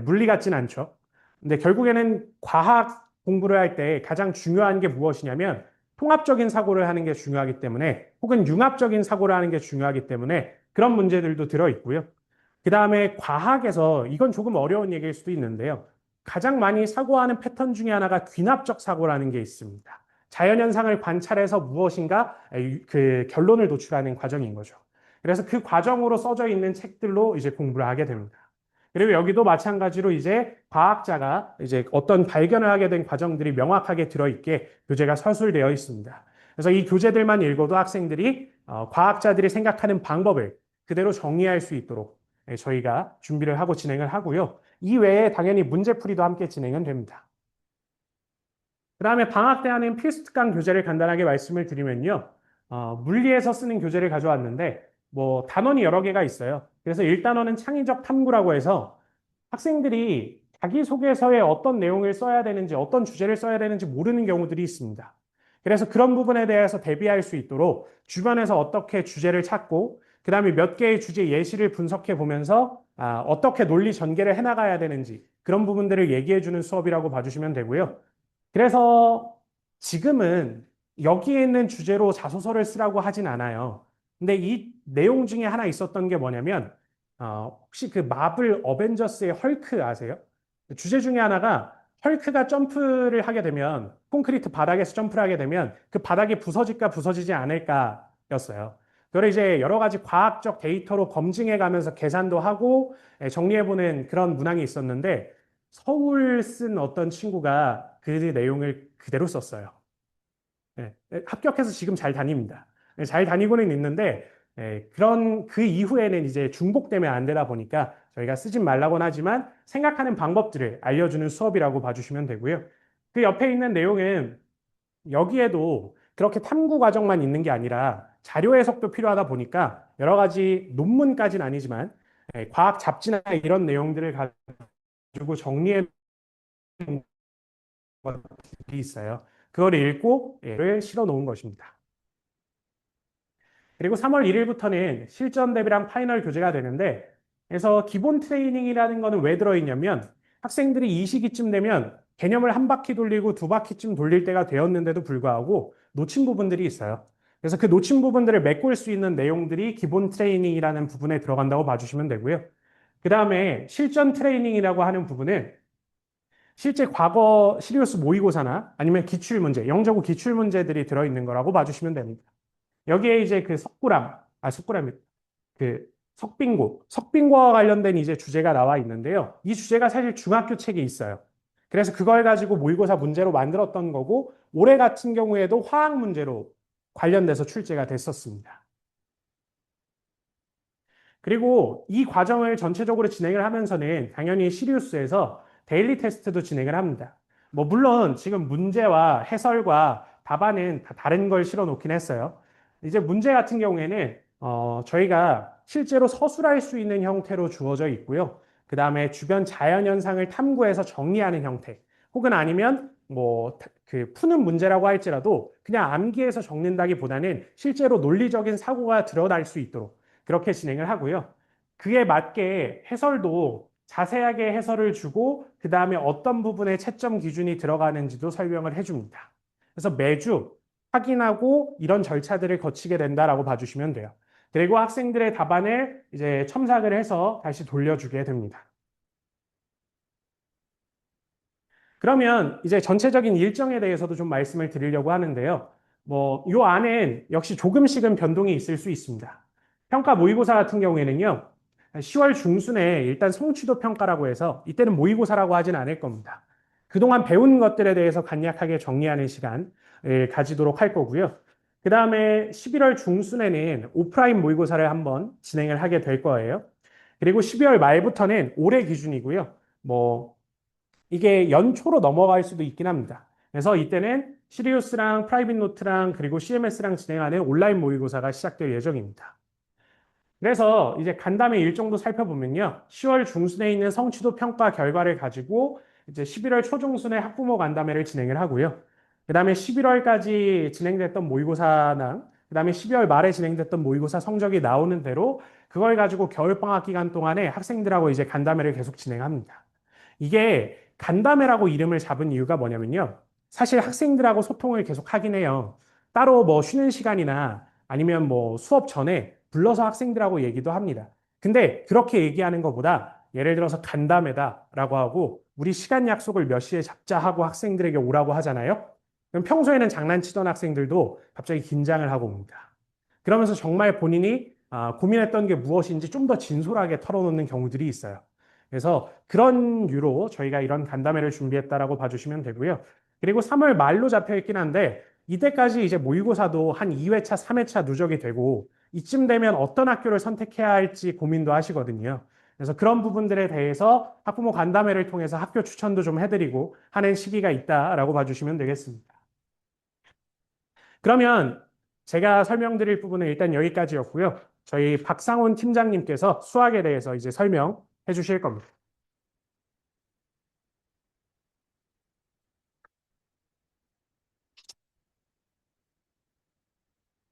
물리 같진 않죠. 근데 결국에는 과학 공부를 할 때 가장 중요한 게 무엇이냐면 통합적인 사고를 하는 게 중요하기 때문에 혹은 융합적인 사고를 하는 게 중요하기 때문에 그런 문제들도 들어있고요. 그 다음에 과학에서 이건 조금 어려운 얘기일 수도 있는데요. 가장 많이 사고하는 패턴 중에 하나가 귀납적 사고라는 게 있습니다. 자연현상을 관찰해서 무엇인가 그 결론을 도출하는 과정인 거죠. 그래서 그 과정으로 써져 있는 책들로 이제 공부를 하게 됩니다. 그리고 여기도 마찬가지로 이제 과학자가 이제 어떤 발견을 하게 된 과정들이 명확하게 들어있게 교재가 서술되어 있습니다. 그래서 이 교재들만 읽어도 학생들이 과학자들이 생각하는 방법을 그대로 정리할 수 있도록 저희가 준비를 하고 진행을 하고요. 이외에 당연히 문제풀이도 함께 진행은 됩니다. 그 다음에 방학 때 하는 필수 특강 교재를 간단하게 말씀을 드리면요. 물리에서 쓰는 교재를 가져왔는데 뭐 단원이 여러 개가 있어요. 그래서 1단원은 창의적 탐구라고 해서 학생들이 자기소개서에 어떤 내용을 써야 되는지 어떤 주제를 써야 되는지 모르는 경우들이 있습니다. 그래서 그런 부분에 대해서 대비할 수 있도록 주변에서 어떻게 주제를 찾고 그 다음에 몇 개의 주제 예시를 분석해 보면서 어떻게 논리 전개를 해나가야 되는지 그런 부분들을 얘기해 주는 수업이라고 봐주시면 되고요. 그래서 지금은 여기에 있는 주제로 자소서를 쓰라고 하진 않아요. 근데 이 내용 중에 하나 있었던 게 뭐냐면 혹시 그 마블 어벤져스의 헐크 아세요? 주제 중에 하나가 헐크가 점프를 하게 되면 콘크리트 바닥에서 점프를 하게 되면 그 바닥이 부서질까 부서지지 않을까였어요. 그걸 이제 여러 가지 과학적 데이터로 검증해 가면서 계산도 하고 정리해보는 그런 문항이 있었는데 서울 쓴 어떤 친구가 그 내용을 그대로 썼어요. 합격해서 지금 잘 다닙니다. 잘 다니고는 있는데 그런 그 이후에는 이제 중복되면 안 되다 보니까 저희가 쓰진 말라고는 하지만 생각하는 방법들을 알려주는 수업이라고 봐주시면 되고요. 그 옆에 있는 내용은 여기에도 그렇게 탐구 과정만 있는 게 아니라 자료 해석도 필요하다 보니까 여러 가지 논문까지는 아니지만 과학 잡지나 이런 내용들을 가지고 정리해 놓은 것들이 있어요. 그걸 읽고 얘를 실어 놓은 것입니다. 그리고 3월 1일부터는 실전 대비랑 파이널 교재가 되는데, 그래서 기본 트레이닝이라는 거는 왜 들어있냐면 학생들이 이 시기쯤 되면 개념을 한 바퀴 돌리고 두 바퀴쯤 돌릴 때가 되었는데도 불구하고 놓친 부분들이 있어요. 그래서 그 놓친 부분들을 메꿀 수 있는 내용들이 기본 트레이닝이라는 부분에 들어간다고 봐주시면 되고요. 그 다음에 실전 트레이닝이라고 하는 부분은 실제 과거 시리우스 모의고사나 아니면 기출문제, 영저고 기출문제들이 들어있는 거라고 봐주시면 됩니다. 여기에 이제 그 석구람, 그 석빙고와 관련된 이제 주제가 나와 있는데요. 이 주제가 사실 중학교 책에 있어요. 그래서 그걸 가지고 모의고사 문제로 만들었던 거고, 올해 같은 경우에도 화학 문제로 관련돼서 출제가 됐었습니다. 그리고 이 과정을 전체적으로 진행을 하면서는 당연히 시리우스에서 데일리 테스트도 진행을 합니다. 뭐 물론 지금 문제와 해설과 답안은 다 다른 걸 실어 놓긴 했어요. 이제 문제 같은 경우에는 저희가 실제로 서술할 수 있는 형태로 주어져 있고요. 그 다음에 주변 자연 현상을 탐구해서 정리하는 형태, 혹은 아니면 뭐 그 푸는 문제라고 할지라도 그냥 암기해서 적는다기보다는 실제로 논리적인 사고가 드러날 수 있도록 그렇게 진행을 하고요. 그에 맞게 해설도 자세하게 해설을 주고 그 다음에 어떤 부분에 채점 기준이 들어가는지도 설명을 해줍니다. 그래서 매주 확인하고 이런 절차들을 거치게 된다라고 봐주시면 돼요. 그리고 학생들의 답안을 이제 첨삭을 해서 다시 돌려주게 됩니다. 그러면 이제 전체적인 일정에 대해서도 좀 말씀을 드리려고 하는데요. 뭐, 요 안엔 역시 조금씩은 변동이 있을 수 있습니다. 평가 모의고사 같은 경우에는요, 10월 중순에 일단 성취도 평가라고 해서 이때는 모의고사라고 하진 않을 겁니다. 그동안 배운 것들에 대해서 간략하게 정리하는 시간을 가지도록 할 거고요. 그 다음에 11월 중순에는 오프라인 모의고사를 한번 진행을 하게 될 거예요. 그리고 12월 말부터는 올해 기준이고요. 뭐, 이게 연초로 넘어갈 수도 있긴 합니다. 그래서 이때는 시리우스랑 프라이빗 노트랑 그리고 CMS랑 진행하는 온라인 모의고사가 시작될 예정입니다. 그래서 이제 간담회 일정도 살펴보면요. 10월 중순에 있는 성취도 평가 결과를 가지고 이제 11월 초중순에 학부모 간담회를 진행을 하고요. 그 다음에 11월까지 진행됐던 모의고사나 그 다음에 12월 말에 진행됐던 모의고사 성적이 나오는 대로 그걸 가지고 겨울방학 기간 동안에 학생들하고 이제 간담회를 계속 진행합니다. 이게 간담회라고 이름을 잡은 이유가 뭐냐면요. 사실 학생들하고 소통을 계속 하긴 해요. 따로 뭐 쉬는 시간이나 아니면 뭐 수업 전에 불러서 학생들하고 얘기도 합니다. 근데 그렇게 얘기하는 것보다 예를 들어서 간담회다라고 하고 우리 시간 약속을 몇 시에 잡자 하고 학생들에게 오라고 하잖아요. 그럼 평소에는 장난치던 학생들도 갑자기 긴장을 하고 옵니다. 그러면서 정말 본인이 고민했던 게 무엇인지 좀 더 진솔하게 털어놓는 경우들이 있어요. 그래서 그런 유로 저희가 이런 간담회를 준비했다라고 봐주시면 되고요. 그리고 3월 말로 잡혀 있긴 한데 이때까지 이제 모의고사도 한 2회차, 3회차 누적이 되고 이쯤 되면 어떤 학교를 선택해야 할지 고민도 하시거든요. 그래서 그런 부분들에 대해서 학부모 간담회를 통해서 학교 추천도 좀 해드리고 하는 시기가 있다라고 봐주시면 되겠습니다. 그러면 제가 설명드릴 부분은 일단 여기까지였고요. 저희 박상훈 팀장님께서 수학에 대해서 이제 설명해 주실 겁니다.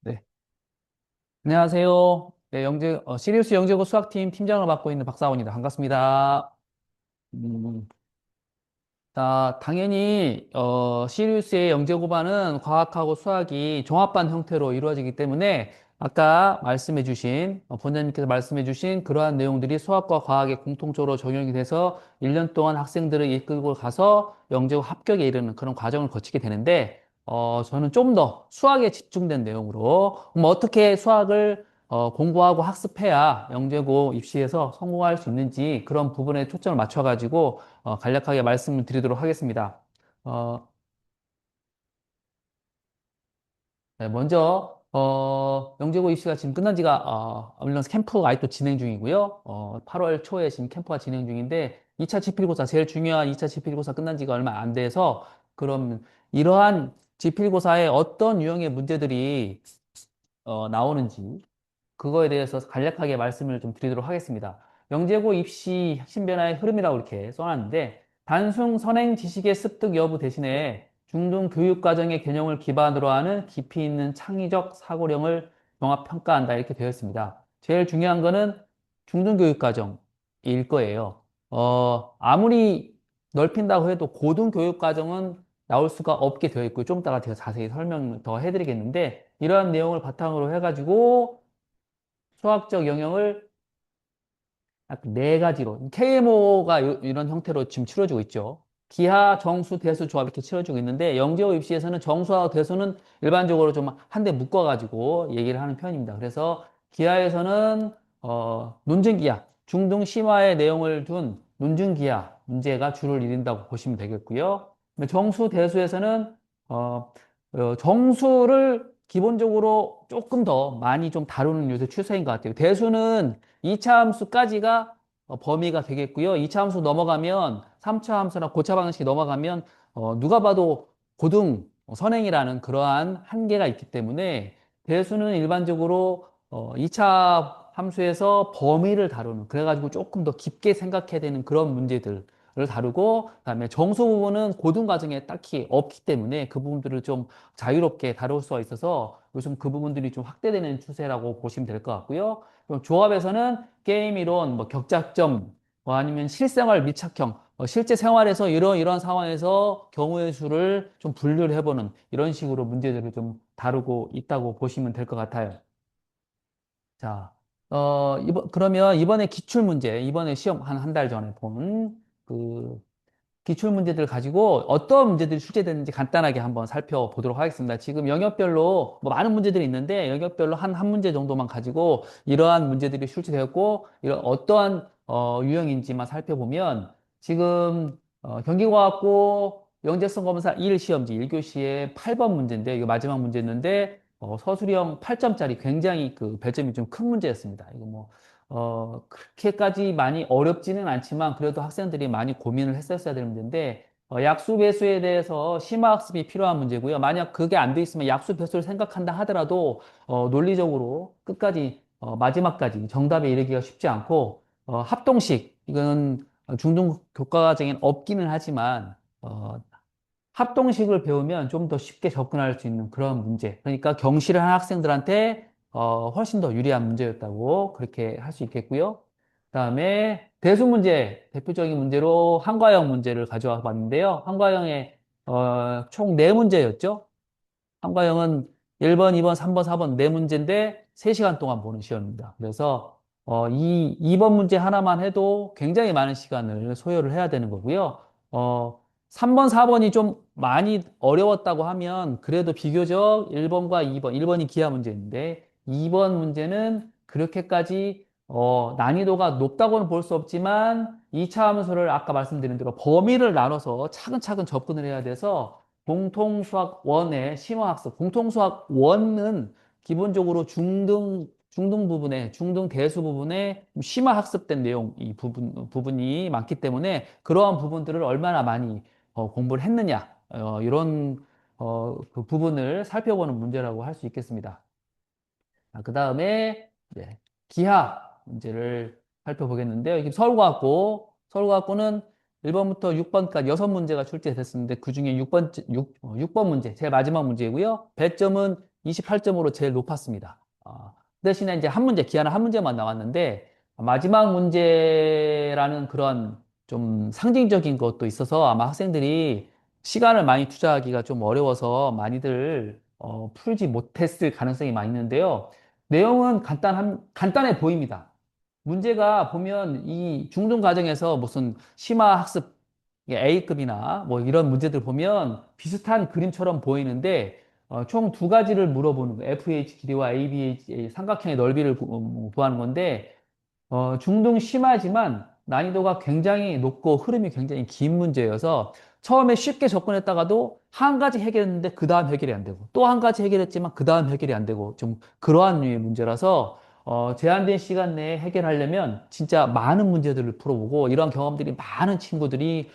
네. 안녕하세요. 네, 시리우스 영재고 수학팀 팀장을 맡고 있는 박사원입니다. 반갑습니다. 음, 자, 당연히, 시리우스의 영재고반은 과학하고 수학이 종합반 형태로 이루어지기 때문에 아까 본자님께서 말씀해주신 그러한 내용들이 수학과 과학에 공통적으로 적용이 돼서 1년 동안 학생들을 이끌고 가서 영재고 합격에 이르는 그런 과정을 거치게 되는데, 저는 좀 더 수학에 집중된 내용으로, 어떻게 수학을 공부하고 학습해야 영재고 입시에서 성공할 수 있는지 그런 부분에 초점을 맞춰가지고 간략하게 말씀을 드리도록 하겠습니다. 어, 네, 먼저 영재고 입시가 지금 끝난 지가, 물론 캠프가 아직도 진행 중이고요. 8월 초에 지금 캠프가 진행 중인데, 2차 지필고사, 제일 중요한 2차 지필고사 끝난 지가 얼마 안 돼서, 그럼 이러한 지필고사에 어떤 유형의 문제들이, 나오는지, 그거에 대해서 간략하게 말씀을 좀 드리도록 하겠습니다. 영재고 입시 혁신 변화의 흐름이라고 이렇게 써놨는데, 단순 선행 지식의 습득 여부 대신에 중등 교육 과정의 개념을 기반으로 하는 깊이 있는 창의적 사고력을 종합 평가한다 이렇게 되어 있습니다. 제일 중요한 거는 중등 교육 과정일 거예요. 아무리 넓힌다고 해도 고등 교육 과정은 나올 수가 없게 되어 있고, 좀 이따가 제가 자세히 설명 더 해드리겠는데, 이러한 내용을 바탕으로 해가지고 수학적 영역을 약 네 가지로 KMO가 이런 형태로 지금 치러지고 있죠. 기하, 정수, 대수 조합 이렇게 치러지고 있는데, 영재호 입시에서는 정수하고 대수는 일반적으로 좀 한 대 묶어가지고 얘기를 하는 편입니다. 그래서 기하에서는 논증기하, 중등 심화의 내용을 둔 논증기하 문제가 주를 이룬다고 보시면 되겠고요. 정수, 대수에서는 어, 정수를 기본적으로 조금 더 많이 좀 다루는 요새 추세인 것 같아요. 대수는 2차 함수까지가 범위가 되겠고요. 2차 함수 넘어가면 3차 함수나 고차 방식이 넘어가면 누가 봐도 고등 선행이라는 그러한 한계가 있기 때문에 대수는 일반적으로 2차 함수에서 범위를 다루는 그래가지고 조금 더 깊게 생각해야 되는 그런 문제들을 다루고 그다음에 정수 부분은 고등 과정에 딱히 없기 때문에 그 부분들을 좀 자유롭게 다룰 수가 있어서 요즘 그 부분들이 좀 확대되는 추세라고 보시면 될 것 같고요. 그럼 조합에서는 게임 이론, 뭐 격작점, 뭐 아니면 실생활 밀착형, 실제 생활에서 이런 상황에서 경우의 수를 좀 분류를 해보는 이런 식으로 문제들을 좀 다루고 있다고 보시면 될 것 같아요. 자, 그러면 이번에 기출문제, 이번에 시험 한 달 전에 본 그 기출 문제들 가지고 어떤 문제들이 출제됐는지 간단하게 한번 살펴보도록 하겠습니다. 지금 영역별로 뭐 많은 문제들이 있는데 영역별로 한 문제 정도만 가지고 이러한 문제들이 출제되었고 이런 어떠한 유형인지만 살펴보면 지금 경기과학고 영재성 검사 1 시험지 1교시에 8번 문제인데 이거 마지막 문제였는데 서술형 8점짜리 굉장히 그 배점이 좀 큰 문제였습니다. 이거 뭐 그렇게까지 많이 어렵지는 않지만 그래도 학생들이 많이 고민을 했었어야 되는 문제인데 약수 배수에 대해서 심화학습이 필요한 문제고요. 만약 그게 안 돼 있으면 약수 배수를 생각한다 하더라도 논리적으로 끝까지 마지막까지 정답에 이르기가 쉽지 않고 합동식 이거는 중등 교과과정엔 없기는 하지만 합동식을 배우면 좀 더 쉽게 접근할 수 있는 그런 문제. 그러니까 경시를 한 학생들한테 훨씬 더 유리한 문제였다고 그렇게 할 수 있겠고요. 그다음에 대수 문제, 대표적인 문제로 한과형 문제를 가져와 봤는데요. 한과형에 총 4문제였죠. 한과형은 1번, 2번, 3번, 4번 네 문제인데 3시간 동안 보는 시험입니다. 그래서 이 2번 문제 하나만 해도 굉장히 많은 시간을 소요를 해야 되는 거고요. 3번, 4번이 좀 많이 어려웠다고 하면 그래도 비교적 1번과 2번, 1번이 기하 문제인데 2번 문제는 그렇게까지 난이도가 높다고는 볼 수 없지만 2차 함수를 아까 말씀드린 대로 범위를 나눠서 차근차근 접근을 해야 돼서 공통수학 원의 심화학습, 공통수학 원은 기본적으로 중등 부분에, 중등 대수 부분에 심화학습된 내용, 이 부분이 많기 때문에 그러한 부분들을 얼마나 많이 공부를 했느냐, 이런, 그 부분을 살펴보는 문제라고 할 수 있겠습니다. 그 다음에, 네, 기하 문제를 살펴보겠는데요. 이게 서울과학고는 1번부터 6번까지 6문제가 출제됐었는데, 그 중에 6번 문제, 제일 마지막 문제이고요. 배점은 28점으로 제일 높았습니다. 대신에 이제 한 문제, 기하는 한 문제만 나왔는데, 마지막 문제라는 그런 좀 상징적인 것도 있어서 아마 학생들이 시간을 많이 투자하기가 좀 어려워서 많이들 풀지 못했을 가능성이 많이 있는데요. 내용은 간단해 보입니다. 문제가 보면 이 중등 과정에서 무슨 심화 학습 A급이나 뭐 이런 문제들 보면 비슷한 그림처럼 보이는데 총 두 가지를 물어보는 거예요. FH 길이와 ABH 삼각형의 넓이를 구하는 건데 중등 심하지만 난이도가 굉장히 높고 흐름이 굉장히 긴 문제여서 처음에 쉽게 접근했다가도 한 가지 해결했는데 그 다음 해결이 안 되고 또 한 가지 해결했지만 그 다음 해결이 안 되고 좀 그러한 류의 문제라서 제한된 시간 내에 해결하려면 진짜 많은 문제들을 풀어보고 이러한 경험들이 많은 친구들이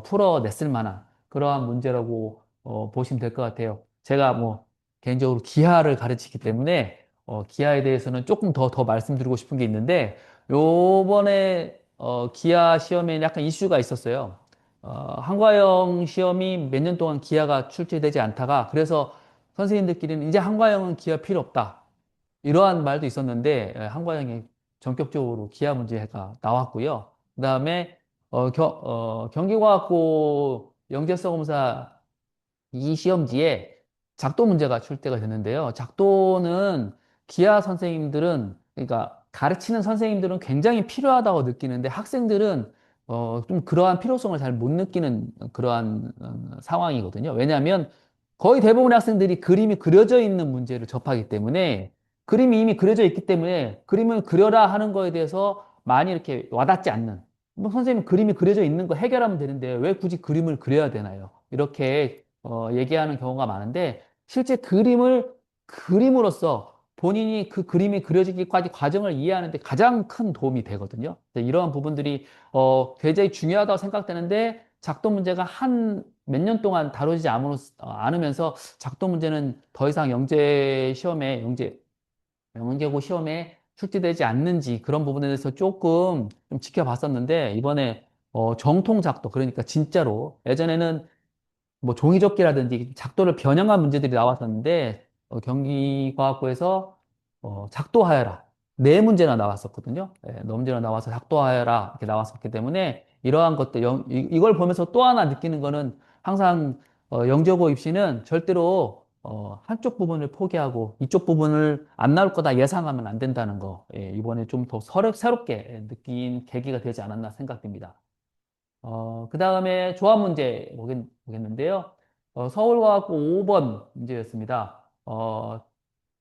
풀어냈을 만한 그러한 문제라고 보시면 될 것 같아요. 제가 뭐 개인적으로 기하를 가르치기 때문에 기하에 대해서는 조금 더 말씀드리고 싶은 게 있는데 요번에 기하 시험에 약간 이슈가 있었어요. 한과형 시험이 몇 년 동안 기하가 출제되지 않다가 그래서 선생님들끼리는 이제 한과형은 기하 필요 없다. 이러한 말도 있었는데 한과형이 전격적으로 기하 문제가 나왔고요. 그다음에 경기과학고 영재서검사 이 시험지에 작도 문제가 출제가 됐는데요. 작도는 기하 선생님들은, 그러니까 가르치는 선생님들은 굉장히 필요하다고 느끼는데 학생들은 좀 그러한 필요성을 잘 못 느끼는 그러한 상황이거든요. 왜냐하면 거의 대부분의 학생들이 그림이 그려져 있는 문제를 접하기 때문에 그림이 이미 그려져 있기 때문에 그림을 그려라 하는 거에 대해서 많이 이렇게 와닿지 않는. 뭐 선생님 그림이 그려져 있는 거 해결하면 되는데 왜 굳이 그림을 그려야 되나요? 이렇게 얘기하는 경우가 많은데 실제 그림을 그림으로써 본인이 그 그림이 그려지기까지 과정을 이해하는데 가장 큰 도움이 되거든요. 이러한 부분들이 굉장히 중요하다고 생각되는데 작도 문제가 한 몇 년 동안 다루지 않으면서 작도 문제는 더 이상 영재고 시험에 출제되지 않는지 그런 부분에 대해서 조금 좀 지켜봤었는데 이번에 정통 작도 그러니까 진짜로 예전에는 뭐 종이접기라든지 작도를 변형한 문제들이 나왔었는데 경기과학부에서 작도하여라 네 문제나 나왔었거든요. 네 문제나 나와서 작도하여라 이렇게 나왔었기 때문에 이러한 것들 이걸 보면서 또 하나 느끼는 거는 항상 영재고 입시는 절대로 한쪽 부분을 포기하고 이쪽 부분을 안 나올 거다 예상하면 안 된다는 거 이번에 좀 더 새롭게 느낀 계기가 되지 않았나 생각됩니다. 그 다음에 조합 문제 보겠는데요. 서울과학고 5번 문제였습니다.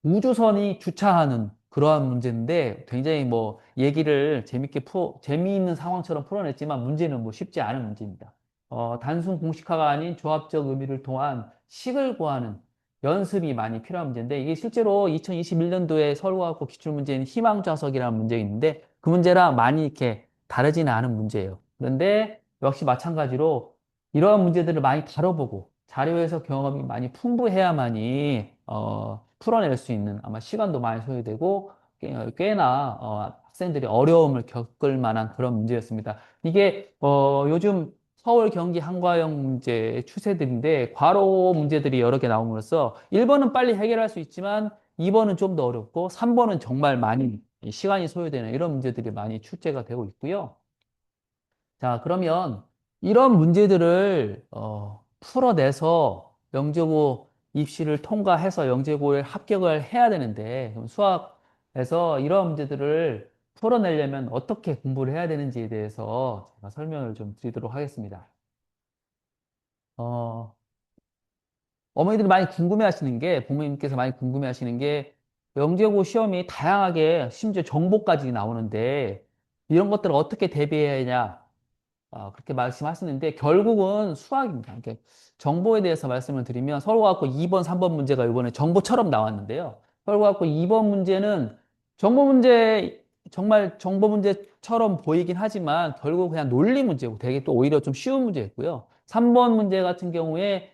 우주선이 주차하는 그러한 문제인데 굉장히 뭐 얘기를 재미있는 상황처럼 풀어냈지만 문제는 뭐 쉽지 않은 문제입니다. 단순 공식화가 아닌 조합적 의미를 통한 식을 구하는 연습이 많이 필요한 문제인데 이게 실제로 2021년도에 서울과학고 기출문제인 희망좌석이라는 문제가 있는데 그 문제랑 많이 이렇게 다르지는 않은 문제예요. 그런데 역시 마찬가지로 이러한 문제들을 많이 다뤄보고 자료에서 경험이 많이 풍부해야만이 풀어낼 수 있는 아마 시간도 많이 소요되고 꽤나 학생들이 어려움을 겪을 만한 그런 문제였습니다. 이게 요즘 서울, 경기, 한과형 문제의 추세들인데 과로 문제들이 여러 개 나옴으로써 1번은 빨리 해결할 수 있지만 2번은 좀 더 어렵고 3번은 정말 많이 시간이 소요되는 이런 문제들이 많이 출제가 되고 있고요. 자, 그러면 이런 문제들을 풀어내서 영재고 입시를 통과해서 영재고에 합격을 해야 되는데 그럼 수학에서 이런 문제들을 풀어내려면 어떻게 공부를 해야 되는지에 대해서 제가 설명을 좀 드리도록 하겠습니다. 어, 어머니들이 많이 궁금해 하시는 게, 부모님께서 많이 궁금해 하시는 게, 영재고 시험이 다양하게 심지어 정보까지 나오는데, 이런 것들을 어떻게 대비해야 하냐, 그렇게 말씀하시는데 결국은 수학입니다. 이렇게 정보에 대해서 말씀을 드리면 서울과학고 2번, 3번 문제가 이번에 정보처럼 나왔는데요. 서울과학고 2번 문제는 정보 문제 정말 정보 문제처럼 보이긴 하지만 결국 그냥 논리 문제고 되게 또 오히려 좀 쉬운 문제였고요. 3번 문제 같은 경우에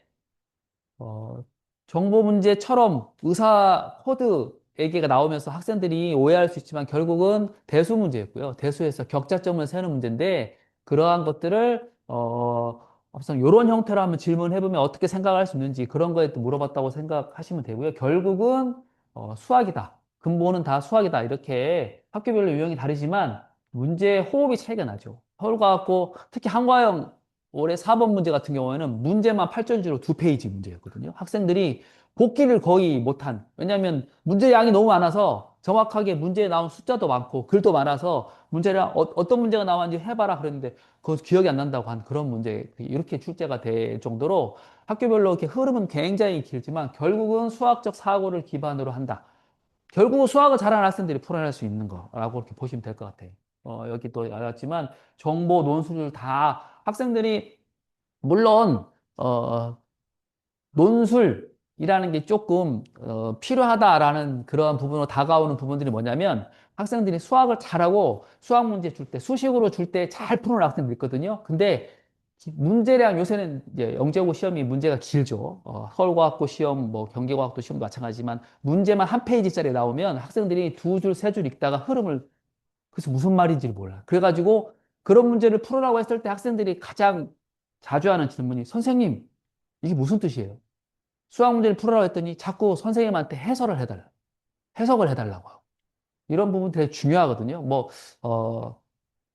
어, 정보 문제처럼 의사 코드 얘기가 나오면서 학생들이 오해할 수 있지만 결국은 대수 문제였고요. 대수에서 격자점을 세는 문제인데 그러한 것들을 앞선 이런 형태로 한번 질문해보면 어떻게 생각할 수 있는지 그런 거에 또 물어봤다고 생각하시면 되고요. 결국은 수학이다. 근본은 다 수학이다. 이렇게 학교별로 유형이 다르지만 문제 호흡이 차이가 나죠. 서울과학고 특히 한과형 올해 4번 문제 같은 경우에는 문제만 8전지로 2페이지 문제였거든요. 학생들이 복기를 거의 못한. 왜냐하면 문제 양이 너무 많아서 정확하게 문제에 나온 숫자도 많고 글도 많아서 문제를 어떤 문제가 나왔는지 해봐라 그랬는데 그거 기억이 안 난다고 한 그런 문제 이렇게 출제가 될 정도로 학교별로 이렇게 흐름은 굉장히 길지만 결국은 수학적 사고를 기반으로 한다. 결국은 수학을 잘하는 학생들이 풀어낼 수 있는 거라고 이렇게 보시면 될 것 같아요. 여기 또 알았지만 정보, 논술을 다 학생들이 물론, 어, 논술이라는 게 조금 필요하다라는 그런 부분으로 다가오는 부분들이 뭐냐면 학생들이 수학을 잘하고 수학 문제 줄 때, 수식으로 줄 때 잘 푸는 학생들 있거든요. 근데 문제량 요새는 이제 영재고 시험이 문제가 길죠. 서울과학고 시험, 뭐 경기과학도 시험도 마찬가지지만 문제만 한 페이지짜리 나오면 학생들이 두 줄, 세 줄 읽다가 흐름을 그래서 무슨 말인지를 몰라. 그래가지고 그런 문제를 풀으라고 했을 때 학생들이 가장 자주 하는 질문이 선생님, 이게 무슨 뜻이에요? 수학 문제를 풀으라고 했더니 자꾸 선생님한테 해석을 해달라고 하고. 이런 부분 되게 중요하거든요.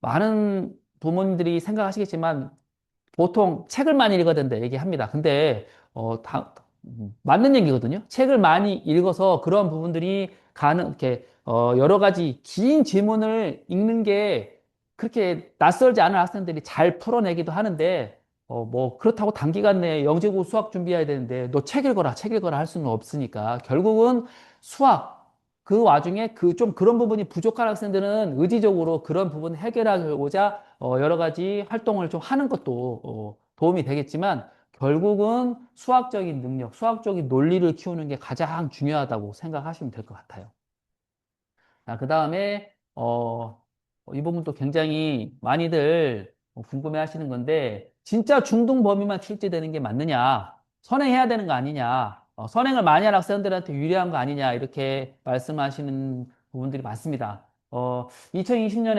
많은 부모님들이 생각하시겠지만 보통 책을 많이 읽어야 된다 얘기합니다. 근데 맞는 얘기거든요. 책을 많이 읽어서 그런 부분들이 이렇게 여러 가지 긴 지문을 읽는 게 그렇게 낯설지 않은 학생들이 잘 풀어내기도 하는데 뭐 그렇다고 단기간 내에 영재고 수학 준비해야 되는데 너 책 읽어라 할 수는 없으니까 결국은 수학 그 와중에 좀 그런 부분이 부족한 학생들은 의지적으로 그런 부분 해결하고자 여러 가지 활동을 좀 하는 것도 도움이 되겠지만 결국은 수학적인 능력, 수학적인 논리를 키우는 게 가장 중요하다고 생각하시면 될 것 같아요. 그 다음에, 이 부분도 굉장히 많이들 궁금해 하시는 건데, 진짜 중등 범위만 출제되는 게 맞느냐? 선행해야 되는 거 아니냐? 선행을 많이 한 학생들한테 유리한 거 아니냐? 이렇게 말씀하시는 부분들이 많습니다. 2020년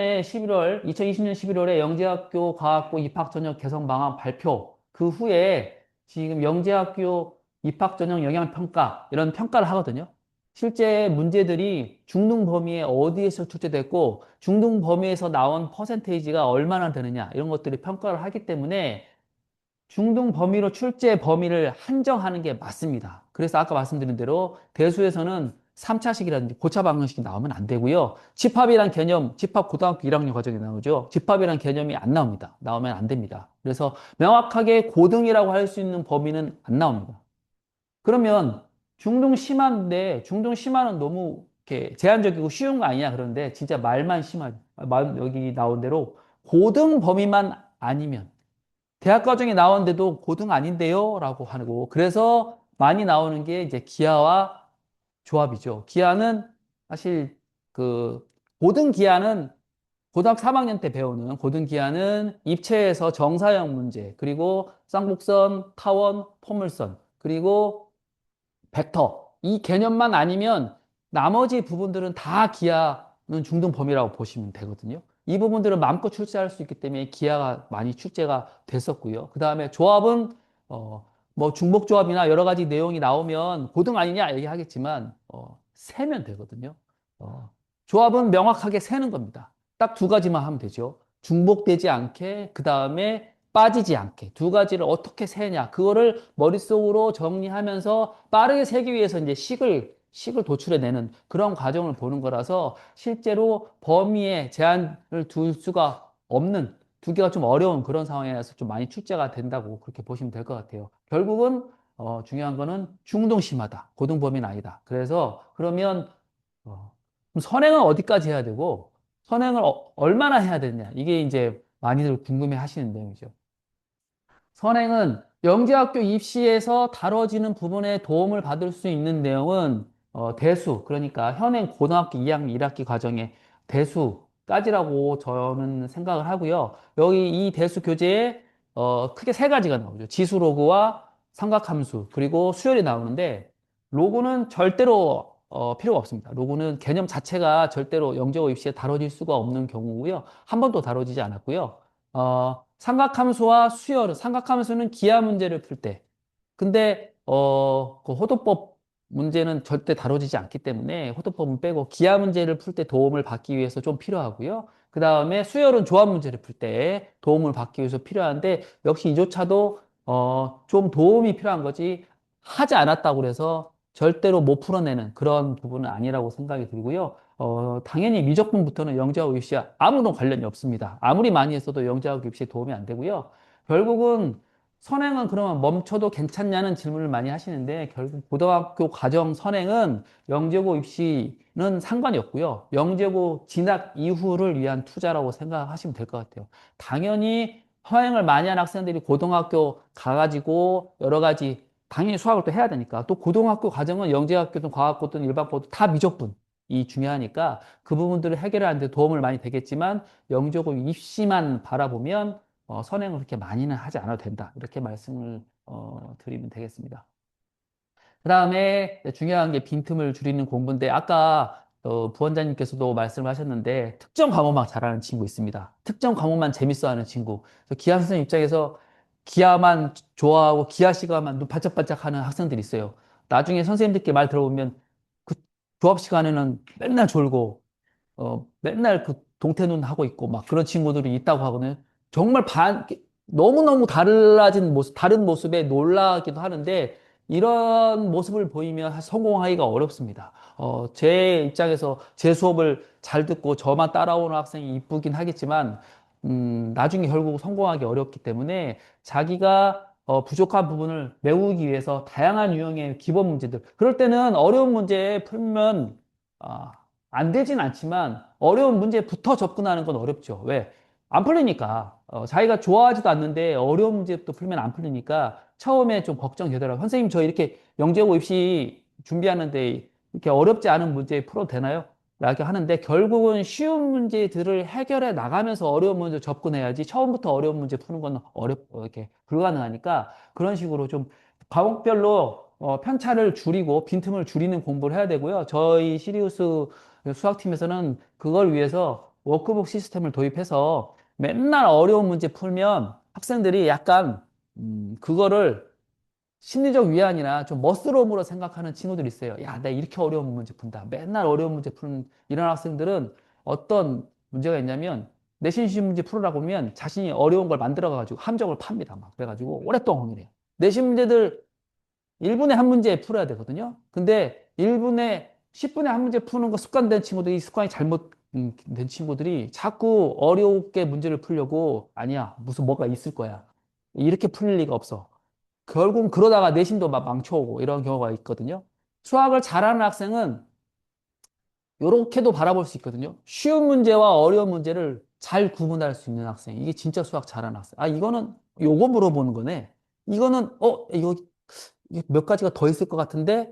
11월에 영재학교 과학고 입학 전형 개선 방안 발표, 그 후에 지금 영재학교 입학 전형 영향 평가, 이런 평가를 하거든요. 실제 문제들이 중등 범위에 어디에서 출제됐고 중등 범위에서 나온 퍼센테이지가 얼마나 되느냐 이런 것들이 평가를 하기 때문에 중등 범위로 출제 범위를 한정하는 게 맞습니다. 그래서 아까 말씀드린 대로 대수에서는 3차식이라든지 고차 방정식이 나오면 안 되고요. 집합이란 개념, 집합 고등학교 1학년 과정에 나오죠. 집합이란 개념이 안 나옵니다. 나오면 안 됩니다. 그래서 명확하게 고등이라고 할 수 있는 범위는 안 나옵니다. 그러면 중등 심한은 너무 이렇게 제한적이고 쉬운 거 아니냐 그런데 진짜 말만 심하죠. 여기 나온 대로 고등 범위만 아니면 대학 과정에 나오는데도 고등 아닌데요? 라고 하고 그래서 많이 나오는 게 이제 기하와 조합이죠. 기하는 사실 그 고등 기하는 고등학교 3학년 때 배우는 고등 기하는 입체에서 정사형 문제 그리고 쌍곡선, 타원, 포물선 그리고 벡터 이 개념만 아니면 나머지 부분들은 다 기하는 중등 범위라고 보시면 되거든요. 이 부분들은 마음껏 출제할 수 있기 때문에 기하가 많이 출제가 됐었고요. 그 다음에 조합은 뭐 중복조합이나 여러 가지 내용이 나오면 고등 아니냐 얘기하겠지만 세면 되거든요. 어, 조합은 명확하게 세는 겁니다. 딱 두 가지만 하면 되죠. 중복되지 않게 그 다음에 빠지지 않게 두 가지를 어떻게 세냐 그거를 머릿속으로 정리하면서 빠르게 세기 위해서 이제 식을 도출해내는 그런 과정을 보는 거라서 실제로 범위에 제한을 둘 수가 없는 두 개가 좀 어려운 그런 상황에서 좀 많이 출제가 된다고 그렇게 보시면 될 것 같아요. 결국은 중요한 거는 중등 심하다 고등 범위는 아니다. 그래서 그러면 그럼 선행은 어디까지 해야 되고 선행을 얼마나 해야 되느냐 이게 이제 많이들 궁금해 하시는 내용이죠. 선행은 영재학교 입시에서 다뤄지는 부분에 도움을 받을 수 있는 내용은 대수, 그러니까 현행 고등학교 2학년 1학기 과정의 대수까지라고 저는 생각을 하고요. 여기 이 대수 교재에 크게 세 가지가 나오죠. 지수 로그와 삼각함수, 그리고 수열이 나오는데 로그는 절대로 필요가 없습니다. 로그는 개념 자체가 절대로 영재고 입시에 다뤄질 수가 없는 경우고요. 한 번도 다뤄지지 않았고요. 삼각함수와 수열은 삼각함수는 기하 문제를 풀 때. 근데 그 호도법 문제는 절대 다뤄지지 않기 때문에 호도법은 빼고 기하 문제를 풀 때 도움을 받기 위해서 좀 필요하고요. 그 다음에 수열은 조합 문제를 풀 때 도움을 받기 위해서 필요한데 역시 이조차도 좀 도움이 필요한 거지 하지 않았다고 해서 절대로 못 풀어내는 그런 부분은 아니라고 생각이 들고요. 당연히 미적분부터는 영재하고 입시와 아무런 관련이 없습니다. 아무리 많이 했어도 영재하고 입시에 도움이 안 되고요. 결국은 선행은 그러면 멈춰도 괜찮냐는 질문을 많이 하시는데 결국 고등학교 과정 선행은 영재고 입시는 상관이 없고요. 영재고 진학 이후를 위한 투자라고 생각하시면 될 것 같아요. 당연히 서행을 많이 한 학생들이 고등학교 가가지고 여러 가지 당연히 수학을 또 해야 되니까 또 고등학교 과정은 영재학교든 과학고든 일반고든 다 미적분이 중요하니까 그 부분들을 해결하는 데 도움을 많이 되겠지만 영재고 입시만 바라보면 선행을 그렇게 많이는 하지 않아도 된다. 이렇게 말씀을 드리면 되겠습니다. 그 다음에 중요한 게 빈틈을 줄이는 공부인데 아까 부원장님께서도 말씀을 하셨는데 특정 과목만 잘하는 친구 있습니다. 특정 과목만 재밌어하는 친구. 그래서 기하 선생님 입장에서 기하만 좋아하고 기하 시간만 눈 반짝반짝하는 학생들이 있어요. 나중에 선생님들께 말 들어보면 그 조합 시간에는 맨날 졸고 맨날 그 동태눈 하고 있고 막 그런 친구들이 있다고 하거든요. 정말 너무너무 달라진 모습, 다른 모습에 놀라기도 하는데 이런 모습을 보이면 사실 성공하기가 어렵습니다. 제 입장에서 제 수업을 잘 듣고 저만 따라오는 학생이 이쁘긴 하겠지만, 나중에 결국 성공하기 어렵기 때문에 자기가 부족한 부분을 메우기 위해서 다양한 유형의 기본 문제들. 그럴 때는 어려운 문제 풀면, 아, 안 되진 않지만 어려운 문제부터 접근하는 건 어렵죠. 왜? 안 풀리니까. 자기가 좋아하지도 않는데 어려운 문제부터 풀면 안 풀리니까 처음에 좀 걱정되더라고요. 선생님, 저 이렇게 영재고 입시 준비하는데 이렇게 어렵지 않은 문제 풀어도 되나요? 라고 하는데 결국은 쉬운 문제들을 해결해 나가면서 어려운 문제 접근해야지 처음부터 어려운 문제 푸는 건 이렇게 불가능하니까 그런 식으로 좀 과목별로 편차를 줄이고 빈틈을 줄이는 공부를 해야 되고요. 저희 시리우스 수학팀에서는 그걸 위해서 워크북 시스템을 도입해서 맨날 어려운 문제 풀면 학생들이 약간 그거를 심리적 위안이나 좀 멋스러움으로 생각하는 친구들이 있어요. 야, 내가 이렇게 어려운 문제 푼다. 맨날 어려운 문제 푸는 이런 학생들은 어떤 문제가 있냐면 내신 시험 문제 풀으라고 하면 자신이 어려운 걸 만들어가지고 함정을 팝니다. 막 그래가지고 오랫동안 고민해요. 내신 문제들 1분에 한 문제 풀어야 되거든요. 근데 1분에 10분에 한 문제 푸는 거 습관된 친구들이 습관이 잘못된 친구들이 자꾸 어렵게 문제를 풀려고 아니야 무슨 뭐가 있을 거야 이렇게 풀릴 리가 없어. 결국은 그러다가 내신도 막 망쳐오고 이런 경우가 있거든요. 수학을 잘하는 학생은 이렇게도 바라볼 수 있거든요. 쉬운 문제와 어려운 문제를 잘 구분할 수 있는 학생. 이게 진짜 수학 잘하는 학생. 아, 이거는 요거 물어보는 거네. 이거는 이게 몇 가지가 더 있을 것 같은데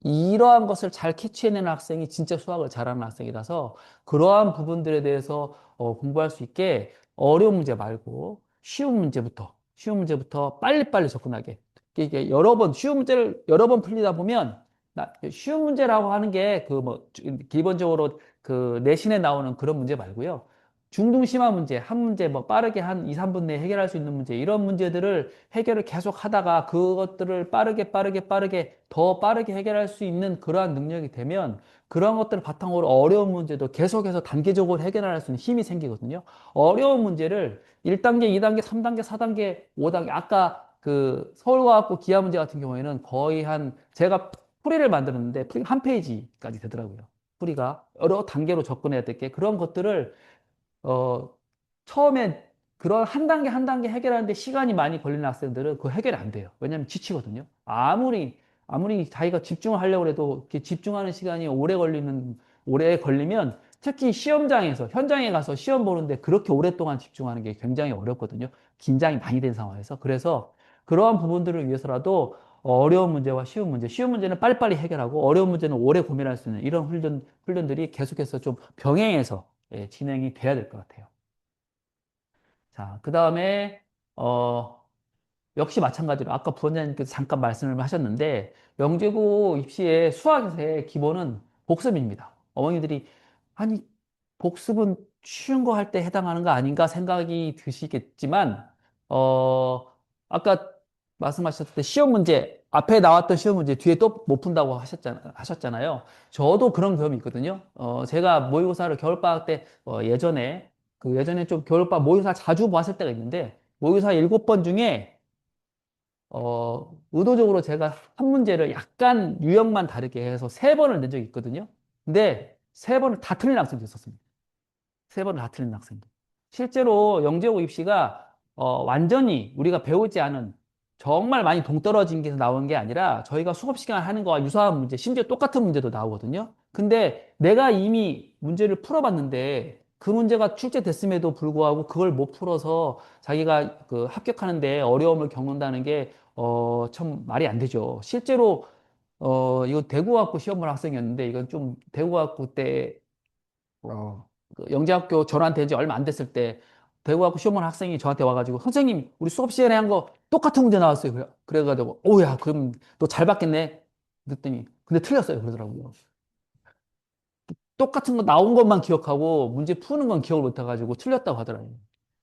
이러한 것을 잘 캐치해내는 학생이 진짜 수학을 잘하는 학생이라서 그러한 부분들에 대해서 공부할 수 있게 어려운 문제 말고 쉬운 문제부터 빨리빨리 접근하게 이게 여러 번 쉬운 문제를 여러 번 풀리다 보면 쉬운 문제라고 하는 게 그 뭐 기본적으로 그 내신에 나오는 그런 문제 말고요. 중등 심화 문제, 한 문제 뭐 빠르게 한 2, 3분 내에 해결할 수 있는 문제 이런 문제들을 해결을 계속 하다가 그것들을 빠르게 더 빠르게 해결할 수 있는 그러한 능력이 되면 그런 것들을 바탕으로 어려운 문제도 계속해서 단계적으로 해결할 수 있는 힘이 생기거든요. 어려운 문제를 1단계, 2단계, 3단계, 4단계, 5단계 아까 그 서울과학고 기하 문제 같은 경우에는 거의 한 제가 풀이를 만들었는데 풀이 한 페이지까지 되더라고요. 풀이가 여러 단계로 접근해야 될 게 그런 것들을 어, 처음에 그런 한 단계 한 단계 해결하는데 시간이 많이 걸리는 학생들은 그거 해결이 안 돼요. 왜냐하면 지치거든요. 아무리 자기가 집중을 하려고 해도 이렇게 집중하는 시간이 오래 걸리면 특히 시험장에서, 현장에 가서 시험 보는데 그렇게 오랫동안 집중하는 게 굉장히 어렵거든요. 긴장이 많이 된 상황에서. 그래서 그러한 부분들을 위해서라도 어려운 문제와 쉬운 문제는 빨리빨리 해결하고 어려운 문제는 오래 고민할 수 있는 이런 훈련들이 계속해서 좀 병행해서 진행이 돼야 될 것 같아요. 자, 그 다음에, 역시 마찬가지로 아까 부원장님께서 잠깐 말씀을 하셨는데, 영재고 입시의 수학에서의 기본은 복습입니다. 어머니들이, 아니, 복습은 쉬운 거 할 때 해당하는 거 아닌가 생각이 드시겠지만, 어, 아까 말씀하셨을 때 시험 문제, 앞에 나왔던 시험 문제 뒤에 또 못 푼다고 하셨잖아요. 저도 그런 경험이 있거든요. 제가 모의고사를 겨울방학 때 예전에 좀 겨울방학 모의고사 자주 봤을 때가 있는데 모의고사 7번 중에 의도적으로 제가 한 문제를 약간 유형만 다르게 해서 3번을 낸 적이 있거든요. 근데 3번을 다 틀린 학생도 있었습니다. 3번을 다 틀린 학생도. 실제로 영재고 입시가 완전히 우리가 배우지 않은 정말 많이 동떨어진 게 나온 게 아니라 저희가 수업 시간 하는 거와 유사한 문제, 심지어 똑같은 문제도 나오거든요. 근데 내가 이미 문제를 풀어봤는데 그 문제가 출제됐음에도 불구하고 그걸 못 풀어서 자기가 그 합격하는데 어려움을 겪는다는 게, 참 말이 안 되죠. 실제로, 이거 대구학부 시험 본 학생이었는데, 이건 좀 대구학부 때, 그 영재학교 전환된 지 얼마 안 됐을 때, 대구학부 시험 본 학생이 저한테 와가지고, 선생님, 우리 수업 시간에 한 거 똑같은 문제 나왔어요. 그래가지고, 오야, 그럼 너 잘 받겠네? 그랬더니, 근데 틀렸어요. 그러더라고요. 똑같은 거 나온 것만 기억하고 문제 푸는 건 기억을 못 해가지고 틀렸다고 하더라고요.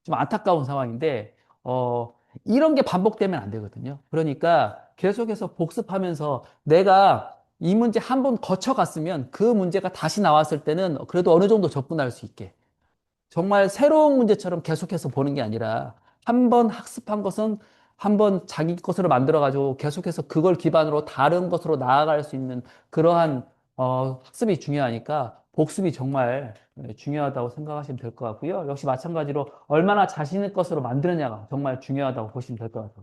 좀 안타까운 상황인데, 어, 이런 게 반복되면 안 되거든요. 그러니까 계속해서 복습하면서 내가 이 문제 한 번 거쳐갔으면 그 문제가 다시 나왔을 때는 그래도 어느 정도 접근할 수 있게. 정말 새로운 문제처럼 계속해서 보는 게 아니라 한 번 학습한 것은 한 번 자기 것으로 만들어가지고 계속해서 그걸 기반으로 다른 것으로 나아갈 수 있는 그러한 학습이 중요하니까 복습이 정말 중요하다고 생각하시면 될 것 같고요. 역시 마찬가지로 얼마나 자신의 것으로 만드느냐가 정말 중요하다고 보시면 될 것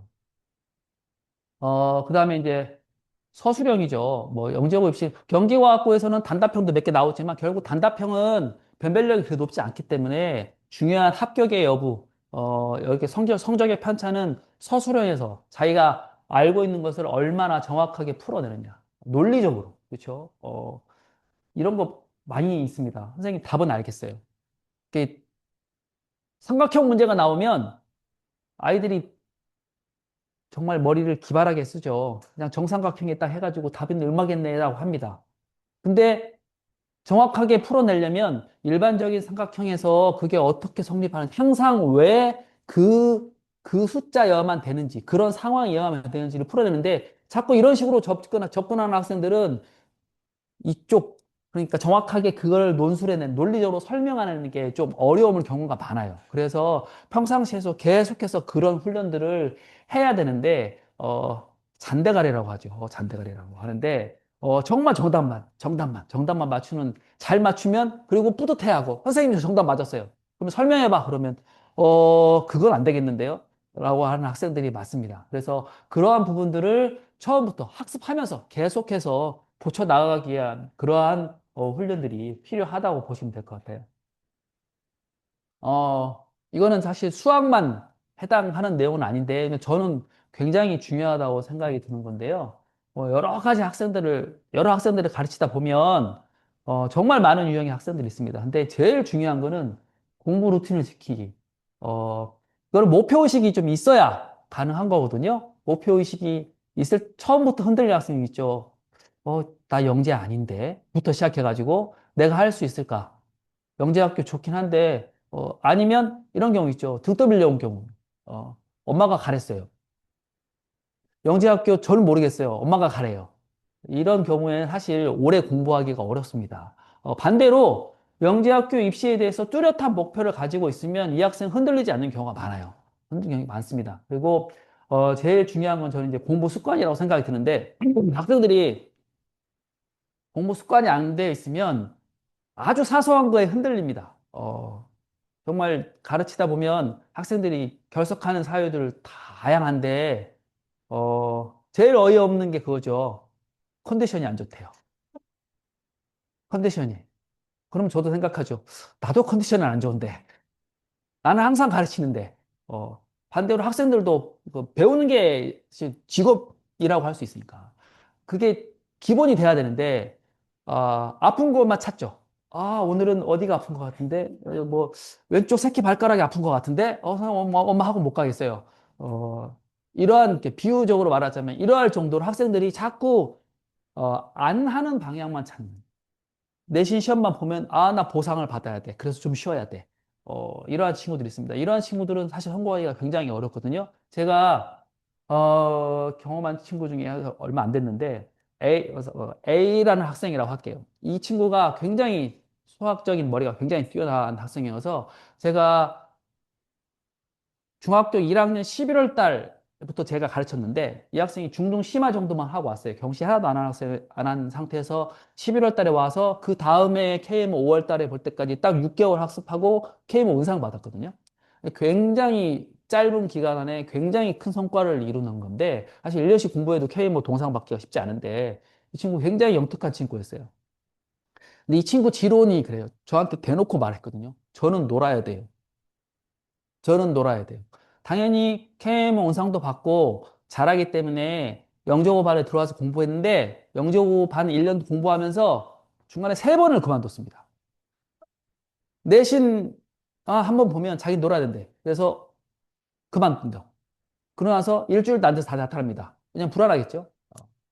같아요. 그다음에 이제 서술형이죠. 뭐 영재고 입시 경기과학고에서는 단답형도 몇 개 나오지만 결국 단답형은 변별력이 그렇게 높지 않기 때문에 중요한 합격의 여부, 이렇게 성적의 편차는 서술형에서 자기가 알고 있는 것을 얼마나 정확하게 풀어내느냐. 논리적으로. 그렇죠? 이런 거 많이 있습니다. 선생님 답은 알겠어요. 이게 삼각형 문제가 나오면 아이들이 정말 머리를 기발하게 쓰죠. 그냥 정삼각형에 딱 해가지고 답은 얼마겠네라고 합니다. 근데 정확하게 풀어내려면 일반적인 삼각형에서 그게 어떻게 성립하는, 항상 왜 그 숫자여야만 되는지, 그런 상황이어야만 되는지를 풀어내는데 자꾸 이런 식으로 접근하는 학생들은 이쪽, 그러니까 정확하게 그걸 논술해낸, 논리적으로 설명하는 게 좀 어려움을 경우가 많아요. 그래서 평상시에서 계속해서 그런 훈련들을 해야 되는데, 잔대가리라고 하죠. 잔대가리라고 하는데, 정말 정답만 맞추는, 잘 맞추면, 그리고 뿌듯해하고, 선생님이 저 정답 맞았어요. 그러면 설명해봐. 그러면, 그건 안 되겠는데요? 라고 하는 학생들이 많습니다. 그래서 그러한 부분들을 처음부터 학습하면서 계속해서 고쳐 나가기 위한 그러한 훈련들이 필요하다고 보시면 될 것 같아요. 이거는 사실 수학만 해당하는 내용은 아닌데 저는 굉장히 중요하다고 생각이 드는 건데요. 여러 학생들을 가르치다 보면 정말 많은 유형의 학생들이 있습니다. 근데 제일 중요한 거는 공부 루틴을 지키기. 이거는 목표의식이 좀 있어야 가능한 거거든요. 목표의식이 처음부터 흔들리는 학생이 있죠. 나 영재 아닌데? 부터 시작해가지고 내가 할 수 있을까? 영재학교 좋긴 한데, 아니면 이런 경우 있죠. 등 떠밀려 온 경우. 엄마가 가랬어요. 영재학교 저는 모르겠어요. 엄마가 가래요. 이런 경우에는 사실 오래 공부하기가 어렵습니다. 반대로 영재학교 입시에 대해서 뚜렷한 목표를 가지고 있으면 이 학생 흔들리지 않는 경우가 많아요. 흔들리는 경우가 많습니다. 그리고 제일 중요한 건 저는 이제 공부 습관이라고 생각이 드는데 학생들이 공부 습관이 안 되어 있으면 아주 사소한 거에 흔들립니다. 정말 가르치다 보면 학생들이 결석하는 사유들 다양한데, 제일 어이없는 게 그거죠. 컨디션이 안 좋대요. 컨디션이. 그럼 저도 생각하죠. 나도 컨디션은 안 좋은데. 나는 항상 가르치는데. 반대로 학생들도 그 배우는 게 직업이라고 할 수 있으니까. 그게 기본이 돼야 되는데, 아픈 것만 찾죠. 오늘은 어디가 아픈 것 같은데, 뭐, 왼쪽 새끼 발가락이 아픈 것 같은데, 엄마 하고 못 가겠어요. 이러한, 이렇게 비유적으로 말하자면, 이러할 정도로 학생들이 자꾸, 안 하는 방향만 찾는. 내신 시험만 보면, 나 보상을 받아야 돼. 그래서 좀 쉬어야 돼. 이러한 친구들이 있습니다. 이러한 친구들은 사실 성공하기가 굉장히 어렵거든요. 제가, 경험한 친구 중에 얼마 안 됐는데, A라는 학생이라고 할게요. 이 친구가 굉장히 수학적인 머리가 굉장히 뛰어난 학생이어서 제가 중학교 1학년 11월 달부터 제가 가르쳤는데 이 학생이 중등 심화 정도만 하고 왔어요. 경시 하나도 안 한 상태에서 11월 달에 와서 그 다음에 KM 5월 달에 볼 때까지 딱 6개월 학습하고 KM 은상 받았거든요. 굉장히 짧은 기간 안에 굉장히 큰 성과를 이루는 건데 사실 1년씩 공부해도 KM 동상 받기가 쉽지 않은데 이 친구 굉장히 영특한 친구였어요. 근데 이 친구 지론이 그래요. 저한테 대놓고 말했거든요. 저는 놀아야 돼요. 저는 놀아야 돼요. 당연히 캠 원상도 받고 잘하기 때문에 영재고반에 들어와서 공부했는데 영재고반 1년 공부하면서 중간에 3번을 그만뒀습니다. 내신 한 번 보면 자기 놀아야 된대. 그래서 그만둔다. 그러고 나서 일주일도 안 돼서 다 나타납니다. 그냥 불안하겠죠?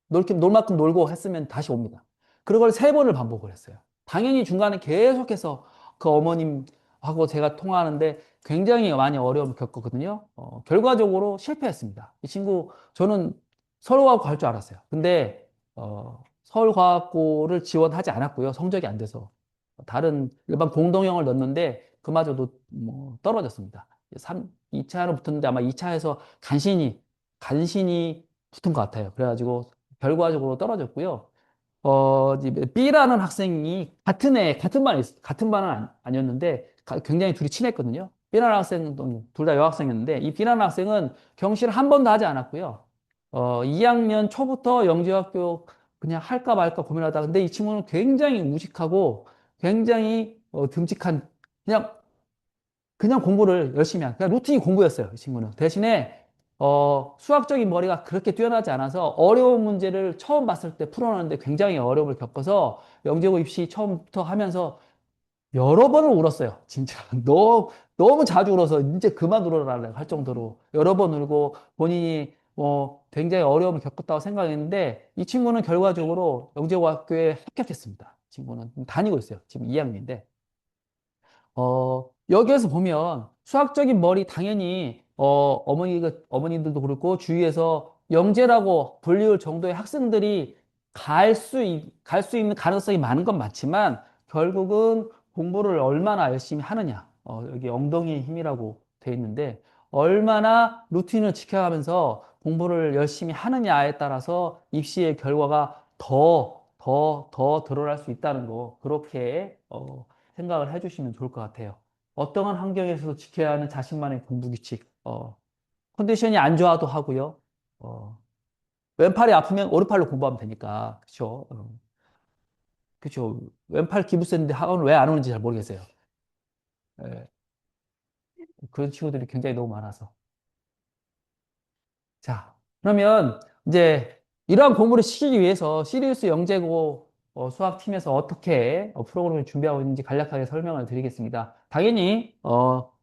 놀 만큼 놀고 했으면 다시 옵니다. 그걸 3번을 반복을 했어요. 당연히 중간에 계속해서 그 어머님하고 제가 통화하는데 굉장히 많이 어려움을 겪었거든요. 결과적으로 실패했습니다. 이 친구, 저는 서울과학고 갈 줄 알았어요. 근데, 서울과학고를 지원하지 않았고요. 성적이 안 돼서. 다른 일반 공동형을 넣었는데, 그마저도 뭐 떨어졌습니다. 2차로 붙었는데 아마 2차에서 간신히 붙은 것 같아요. 그래가지고 결과적으로 떨어졌고요. 이제 B라는 학생이 같은 반은 아니었는데 굉장히 둘이 친했거든요. B라는 학생은 둘 다 여학생이었는데 이 B라는 학생은 경시를 한 번도 하지 않았고요. 2학년 초부터 영재학교 그냥 할까 말까 고민하다. 근데 이 친구는 굉장히 우직하고 굉장히 듬직한 그냥 공부를 열심히 한, 그냥 루틴이 공부였어요, 이 친구는. 대신에, 수학적인 머리가 그렇게 뛰어나지 않아서 어려운 문제를 처음 봤을 때 풀어내는데 굉장히 어려움을 겪어서 영재고 입시 처음부터 하면서 여러 번을 울었어요. 진짜. 너무 자주 울어서 이제 그만 울어라 할 정도로 여러 번 울고 본인이 굉장히 어려움을 겪었다고 생각했는데 이 친구는 결과적으로 영재고 학교에 합격했습니다. 이 친구는 다니고 있어요. 지금 2학년인데. 여기에서 보면 수학적인 머리 당연히 어머니들도 그렇고 주위에서 영재라고 불리울 정도의 학생들이 갈 수 있는 가능성이 많은 건 맞지만 결국은 공부를 얼마나 열심히 하느냐. 여기 엉덩이의 힘이라고 돼 있는데 얼마나 루틴을 지켜가면서 공부를 열심히 하느냐에 따라서 입시의 결과가 더 드러날 수 있다는 거. 그렇게 생각을 해주시면 좋을 것 같아요. 어떠한 환경에서도 지켜야 하는 자신만의 공부 규칙. 컨디션이 안 좋아도 하고요. 어, 왼팔이 아프면 오른팔로 공부하면 되니까. 그쵸? 그쵸? 왼팔 기부 쓰는데 학원을 왜 안 오는지 잘 모르겠어요. 예, 그런 친구들이 굉장히 너무 많아서. 자, 그러면 이제 이러한 공부를 시키기 위해서 시리우스 영재고 수학팀에서 어떻게 프로그램을 준비하고 있는지 간략하게 설명을 드리겠습니다. 당연히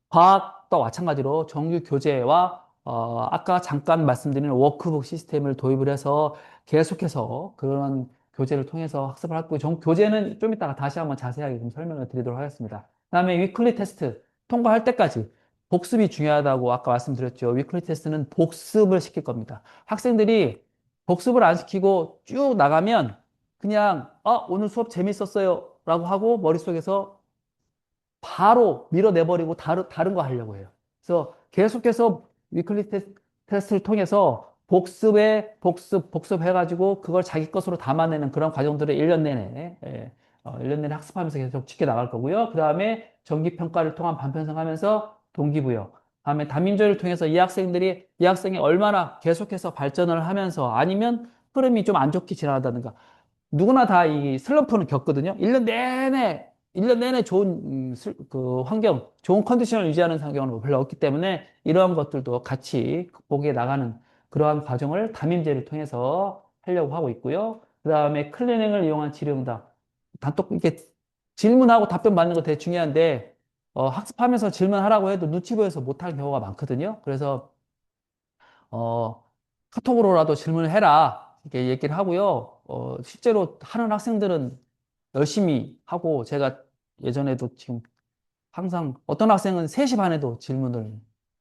과학과 마찬가지로 정규 교재와 아까 잠깐 말씀드린 워크북 시스템을 도입을 해서 계속해서 그런 교재를 통해서 학습을 하고 교재는 좀 이따가 다시 한번 자세하게 좀 설명을 드리도록 하겠습니다. 그다음에 위클리 테스트 통과할 때까지 복습이 중요하다고 아까 말씀드렸죠. 위클리 테스트는 복습을 시킬 겁니다. 학생들이 복습을 안 시키고 쭉 나가면 그냥 오늘 수업 재밌었어요 라고 하고 머릿속에서 바로 밀어내버리고 다른 거 하려고 해요. 그래서 계속해서 위클리 테스트를 통해서 복습해가지고 그걸 자기 것으로 담아내는 그런 과정들을 1년 내내, 1년 내내 학습하면서 계속 지켜나갈 거고요. 그 다음에 정기평가를 통한 반편성하면서 동기부여. 다음에 다민조를 통해서 이 학생이 얼마나 계속해서 발전을 하면서 아니면 흐름이 좀 안 좋게 지나가다든가 누구나 다 이 슬럼프는 겪거든요. 1년 내내 좋은 그 환경, 좋은 컨디션을 유지하는 환경은 별로 없기 때문에 이러한 것들도 같이 극복해 나가는 그러한 과정을 담임제를 통해서 하려고 하고 있고요. 그 다음에 클리닝을 이용한 질의응답. 단톡 이게 질문하고 답변 받는 거 되게 중요한데 학습하면서 질문하라고 해도 눈치 보여서 못할 경우가 많거든요. 그래서 어, 카톡으로라도 질문을 해라. 이렇게 얘기를 하고요. 실제로 하는 학생들은 열심히 하고, 제가 예전에도 지금 항상 어떤 학생은 3시 반에도 질문을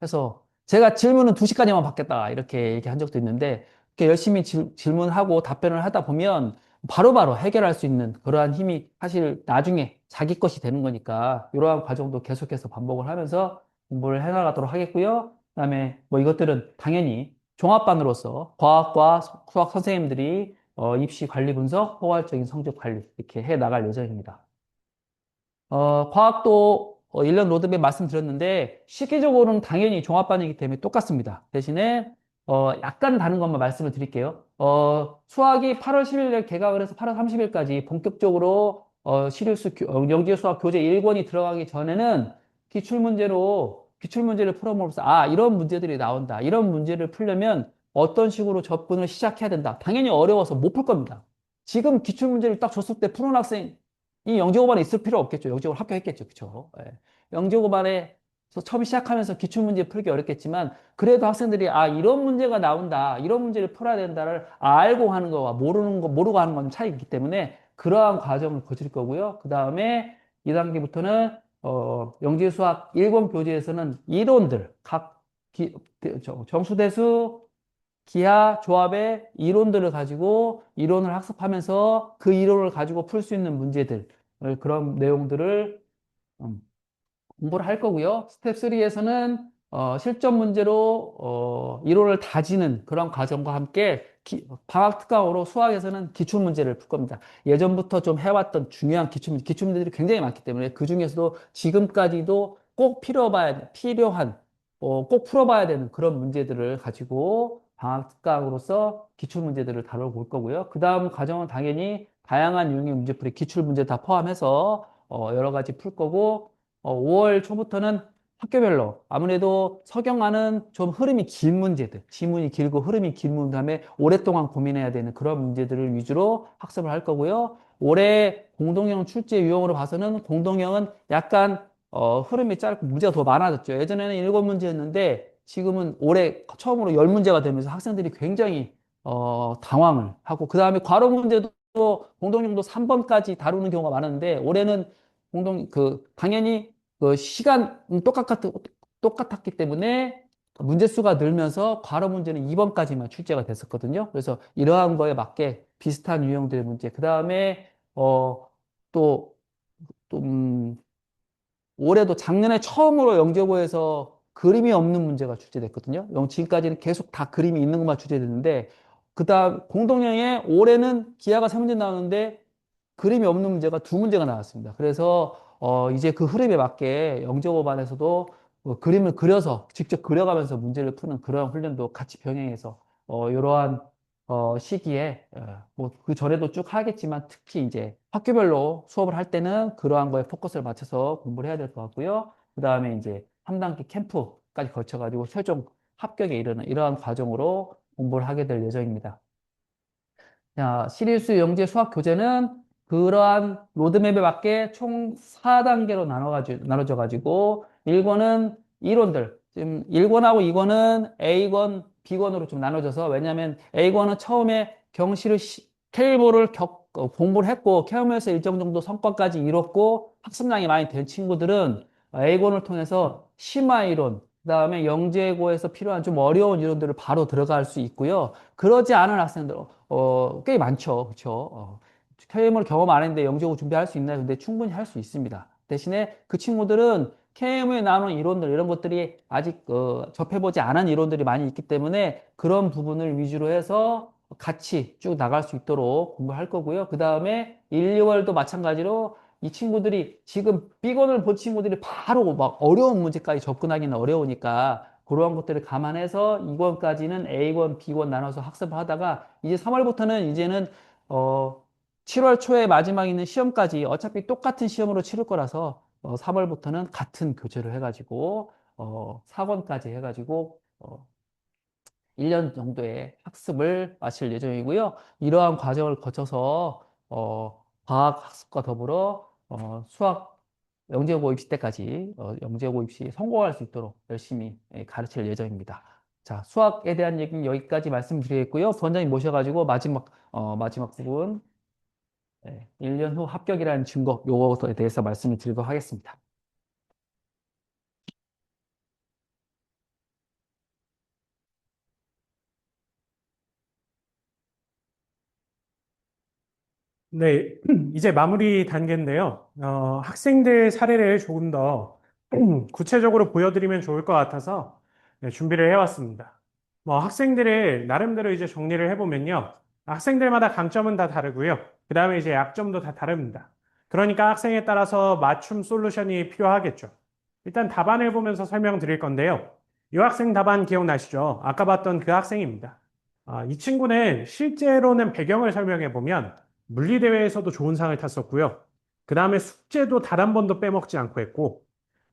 해서, 제가 질문은 2시까지만 받겠다. 이렇게 얘기한 적도 있는데, 이렇게 열심히 질문하고 답변을 하다 보면 바로바로 해결할 수 있는 그러한 힘이 사실 나중에 자기 것이 되는 거니까, 이러한 과정도 계속해서 반복을 하면서 공부를 해나가도록 하겠고요. 그다음에 뭐 이것들은 당연히 종합반으로서 과학과 수학 선생님들이 입시 관리 분석, 포괄적인 성적 관리 이렇게 해 나갈 예정입니다. 과학도 1년 로드맵 말씀드렸는데 시기적으로는 당연히 종합반이기 때문에 똑같습니다. 대신에 약간 다른 것만 말씀을 드릴게요. 수학이 8월 10일에 개강을 해서 8월 30일까지 본격적으로 영재 수학 교재 1권이 들어가기 전에는 기출문제를 풀어보면서, 아, 이런 문제들이 나온다. 이런 문제를 풀려면 어떤 식으로 접근을 시작해야 된다. 당연히 어려워서 못 풀 겁니다. 지금 기출문제를 딱 줬을 때 푸는 학생이 영재고반에 있을 필요 없겠죠. 영재고를 합격했겠죠. 그쵸? 예. 영재고반에 처음 시작하면서 기출문제 풀기 어렵겠지만, 그래도 학생들이, 아, 이런 문제가 나온다. 이런 문제를 풀어야 된다를 알고 하는 거와 모르고 하는 건 차이가 있기 때문에, 그러한 과정을 거칠 거고요. 그 다음에 2단계부터는 영재수학 1권 교재에서는 이론들, 정수대수, 기하, 조합의 이론들을 가지고 이론을 학습하면서 그 이론을 가지고 풀 수 있는 문제들, 그런 내용들을 음, 공부를 할 거고요. 스텝 3에서는 실전 문제로 이론을 다지는 그런 과정과 함께 방학 특강으로 수학에서는 기출 문제를 풀 겁니다. 예전부터 좀 해왔던 중요한 기출 문제들이 굉장히 많기 때문에 그 중에서도 지금까지도 꼭 필요한 꼭 풀어봐야 되는 그런 문제들을 가지고 방학 특강으로서 기출 문제들을 다뤄볼 거고요. 그 다음 과정은 당연히 다양한 유형의 문제풀이 기출 문제 다 포함해서 여러 가지 풀 거고 5월 초부터는 학교별로 아무래도 서경화는 좀 흐름이 긴 문제들, 지문이 길고 흐름이 긴 문제 다음에 오랫동안 고민해야 되는 그런 문제들을 위주로 학습을 할 거고요. 올해 공동형 출제 유형으로 봐서는 공동형은 약간 흐름이 짧고 문제가 더 많아졌죠. 예전에는 7문제였는데 지금은 올해 처음으로 10문제가 되면서 학생들이 굉장히 당황을 하고 그 다음에 괄호 문제도 공동형도 3번까지 다루는 경우가 많았는데 올해는 당연히 그 똑같았기 때문에 문제 수가 늘면서 괄호 문제는 2번까지만 출제가 됐었거든요. 그래서 이러한 거에 맞게 비슷한 유형들의 문제. 그 다음에, 또, 또, 올해도 작년에 처음으로 영재고에서 그림이 없는 문제가 출제됐거든요. 지금까지는 계속 다 그림이 있는 것만 출제됐는데, 그 다음 공동형에 올해는 기하가 3문제 나오는데 그림이 없는 문제가 2문제가 나왔습니다. 그래서 이제 그 흐름에 맞게 영재고반에서도 그림을 그려서 직접 그려가면서 문제를 푸는 그런 훈련도 같이 병행해서 이러한 시기에 뭐 그 전에도 쭉 하겠지만 특히 이제 학교별로 수업을 할 때는 그러한 거에 포커스를 맞춰서 공부를 해야 될 것 같고요. 그 다음에 이제 3단계 캠프까지 거쳐가지고 최종 합격에 이르는 이러한 과정으로 공부를 하게 될 예정입니다. 자, 시리우스 영재 수학 교재는 그러한 로드맵에 맞게 총 4단계로 나눠져 가지고 1권은 이론들. 지금 1권하고 2권은 A권, B권으로 좀 나눠져서 왜냐하면 A권은 처음에 케일보를 공부를 했고 케어에서 일정 정도 성과까지 이뤘고 학습량이 많이 된 친구들은 A권을 통해서 심화 이론, 그다음에 영재고에서 필요한 좀 어려운 이론들을 바로 들어갈 수 있고요. 그러지 않은 학생들 꽤 많죠. 그렇죠? KM을 경험 안 했는데 영재고 준비할 수 있나요? 근데 충분히 할 수 있습니다. 대신에 그 친구들은 KM에 나오는 이론들 이런 것들이 아직 접해보지 않은 이론들이 많이 있기 때문에 그런 부분을 위주로 해서 같이 쭉 나갈 수 있도록 공부할 거고요. 그 다음에 1, 2월도 마찬가지로 이 친구들이 지금 B권을 본 친구들이 바로 막 어려운 문제까지 접근하기는 어려우니까 그러한 것들을 감안해서 2권까지는 A권, B권 나눠서 학습을 하다가 이제 3월부터는 이제는 7월 초에 마지막 있는 시험까지 어차피 똑같은 시험으로 치를 거라서 3월부터는 같은 교재로 해가지고 4권까지 해가지고 1년 정도의 학습을 마칠 예정이고요. 이러한 과정을 거쳐서 과학 학습과 더불어 수학 영재고 입시 때까지 영재고 입시에 성공할 수 있도록 열심히 가르칠 예정입니다. 자, 수학에 대한 얘기는 여기까지 말씀드리겠고요. 부원장님 모셔가지고 마지막 부분 1년 후 합격이라는 증거 요거에 대해서 말씀을 드리도록 하겠습니다. 네, 이제 마무리 단계인데요. 학생들 사례를 조금 더 구체적으로 보여드리면 좋을 것 같아서 네, 준비를 해왔습니다. 뭐 학생들을 나름대로 이제 정리를 해보면요. 학생들마다 강점은 다 다르고요. 그 다음에 이제 약점도 다 다릅니다. 그러니까 학생에 따라서 맞춤 솔루션이 필요하겠죠. 일단 답안을 보면서 설명드릴 건데요. 이 학생 답안 기억나시죠? 아까 봤던 그 학생입니다. 이 친구는 실제로는 배경을 설명해 보면 물리대회에서도 좋은 상을 탔었고요. 그 다음에 숙제도 단 한 번도 빼먹지 않고 했고,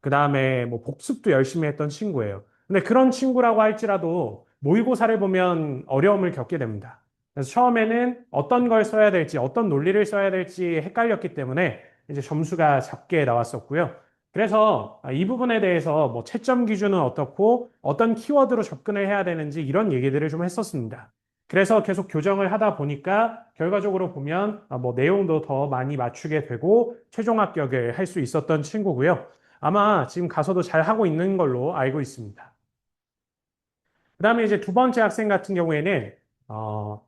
그 다음에 뭐 복습도 열심히 했던 친구예요. 근데 그런 친구라고 할지라도 모의고사를 보면 어려움을 겪게 됩니다. 그래서 처음에는 어떤 걸 써야 될지, 어떤 논리를 써야 될지 헷갈렸기 때문에 이제 점수가 작게 나왔었고요. 그래서 이 부분에 대해서 뭐 채점 기준은 어떻고 어떤 키워드로 접근을 해야 되는지 이런 얘기들을 좀 했었습니다. 그래서 계속 교정을 하다 보니까 결과적으로 보면 뭐 내용도 더 많이 맞추게 되고 최종 합격을 할 수 있었던 친구고요. 아마 지금 가서도 잘 하고 있는 걸로 알고 있습니다. 그 다음에 이제 두 번째 학생 같은 경우에는 어,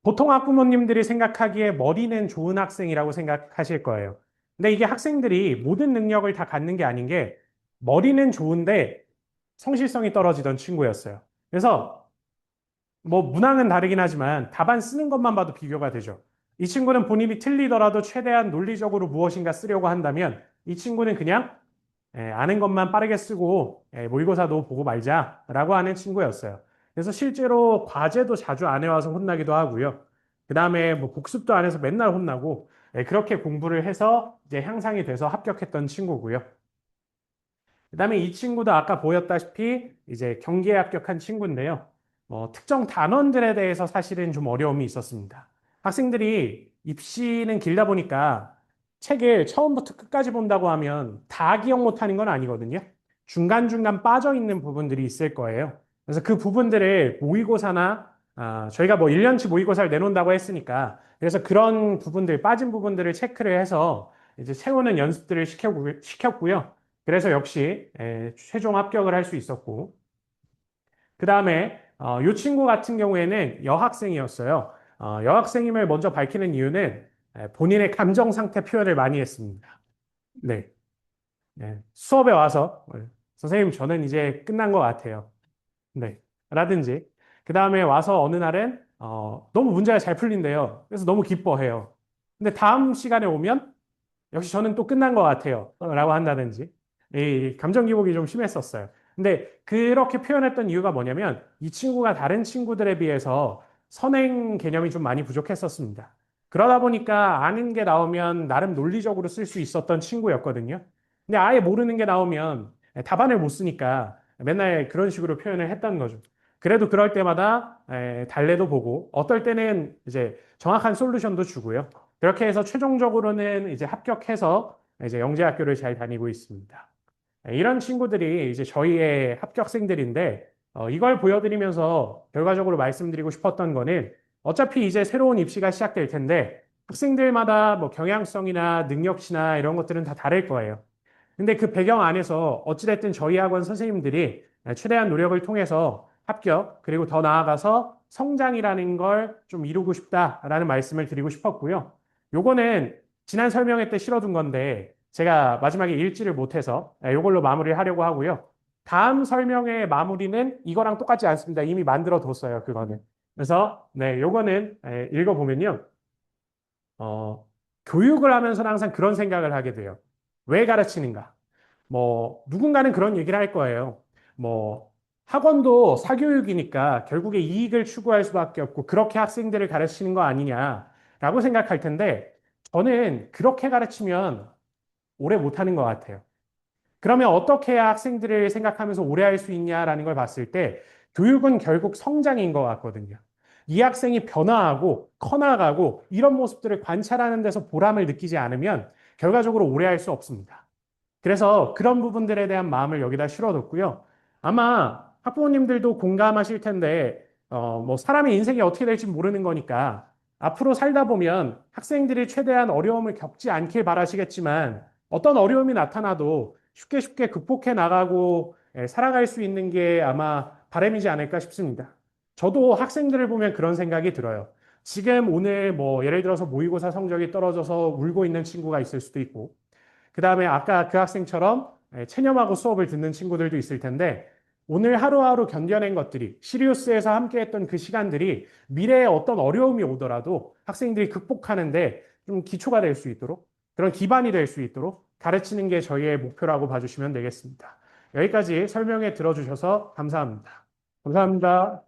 보통 학부모님들이 생각하기에 머리는 좋은 학생이라고 생각하실 거예요. 근데 이게 학생들이 모든 능력을 다 갖는 게 아닌 게 머리는 좋은데 성실성이 떨어지던 친구였어요. 그래서 뭐 문항은 다르긴 하지만 답안 쓰는 것만 봐도 비교가 되죠. 이 친구는 본인이 틀리더라도 최대한 논리적으로 무엇인가 쓰려고 한다면 이 친구는 그냥 아는 것만 빠르게 쓰고 모의고사도 보고 말자라고 하는 친구였어요. 그래서 실제로 과제도 자주 안 해와서 혼나기도 하고요. 그 다음에 뭐 복습도 안 해서 맨날 혼나고 그렇게 공부를 해서 이제 향상이 돼서 합격했던 친구고요. 그다음에 이 친구도 아까 보였다시피 이제 경기에 합격한 친구인데요. 특정 단원들에 대해서 사실은 좀 어려움이 있었습니다. 학생들이 입시는 길다 보니까 책을 처음부터 끝까지 본다고 하면 다 기억 못하는 건 아니거든요. 중간중간 빠져 있는 부분들이 있을 거예요. 그래서 그 부분들을 모의고사나 저희가 뭐 1년치 모의고사를 내놓는다고 했으니까 그래서 그런 부분들, 빠진 부분들을 체크를 해서 이제 세우는 연습들을 시켰고요. 그래서 역시 최종 합격을 할 수 있었고 그 다음에 이 친구 같은 경우에는 여학생이었어요. 여학생임을 먼저 밝히는 이유는 본인의 감정 상태 표현을 많이 했습니다. 네, 수업에 와서 선생님 저는 이제 끝난 것 같아요. 네, 라든지 그 다음에 와서 어느 날은 너무 문제가 잘 풀린대요. 그래서 너무 기뻐해요. 근데 다음 시간에 오면 역시 저는 또 끝난 것 같아요. 라고 한다든지. 이 감정 기복이 좀 심했었어요. 근데 그렇게 표현했던 이유가 뭐냐면 이 친구가 다른 친구들에 비해서 선행 개념이 좀 많이 부족했었습니다. 그러다 보니까 아는 게 나오면 나름 논리적으로 쓸 수 있었던 친구였거든요. 근데 아예 모르는 게 나오면 답안을 못 쓰니까 맨날 그런 식으로 표현을 했던 거죠. 그래도 그럴 때마다 달래도 보고 어떨 때는 이제 정확한 솔루션도 주고요. 그렇게 해서 최종적으로는 이제 합격해서 이제 영재학교를 잘 다니고 있습니다. 이런 친구들이 이제 저희의 합격생들인데 이걸 보여드리면서 결과적으로 말씀드리고 싶었던 거는 어차피 이제 새로운 입시가 시작될 텐데 학생들마다 뭐 경향성이나 능력치나 이런 것들은 다 다를 거예요. 근데 그 배경 안에서 어찌됐든 저희 학원 선생님들이 최대한 노력을 통해서 합격, 그리고 더 나아가서 성장이라는 걸 좀 이루고 싶다라는 말씀을 드리고 싶었고요. 요거는 지난 설명회 때 실어둔 건데 제가 마지막에 읽지를 못해서 요걸로 마무리를 하려고 하고요. 다음 설명회 마무리는 이거랑 똑같지 않습니다. 이미 만들어 뒀어요, 그거는. 그래서 네, 요거는 읽어보면요. 어, 교육을 하면서는 항상 그런 생각을 하게 돼요. 왜 가르치는가? 뭐, 누군가는 그런 얘기를 할 거예요. 뭐, 학원도 사교육이니까 결국에 이익을 추구할 수밖에 없고, 그렇게 학생들을 가르치는 거 아니냐라고 생각할 텐데, 저는 그렇게 가르치면 오래 못하는 것 같아요. 그러면 어떻게 해야 학생들을 생각하면서 오래 할 수 있냐라는 걸 봤을 때 교육은 결국 성장인 것 같거든요. 이 학생이 변화하고 커나가고 이런 모습들을 관찰하는 데서 보람을 느끼지 않으면 결과적으로 오래 할 수 없습니다. 그래서 그런 부분들에 대한 마음을 여기다 실어뒀고요. 아마 학부모님들도 공감하실 텐데, 뭐 사람의 인생이 어떻게 될지 모르는 거니까 앞으로 살다 보면 학생들이 최대한 어려움을 겪지 않길 바라시겠지만 어떤 어려움이 나타나도 쉽게 쉽게 극복해 나가고 살아갈 수 있는 게 아마 바람이지 않을까 싶습니다. 저도 학생들을 보면 그런 생각이 들어요. 지금 오늘 뭐 예를 들어서 모의고사 성적이 떨어져서 울고 있는 친구가 있을 수도 있고, 그 다음에 아까 그 학생처럼 체념하고 수업을 듣는 친구들도 있을 텐데 오늘 하루하루 견뎌낸 것들이 시리우스에서 함께했던 그 시간들이 미래에 어떤 어려움이 오더라도 학생들이 극복하는데 좀 기초가 될 수 있도록 그런 기반이 될 수 있도록 가르치는 게 저희의 목표라고 봐주시면 되겠습니다. 여기까지 설명해 들어주셔서 감사합니다. 감사합니다.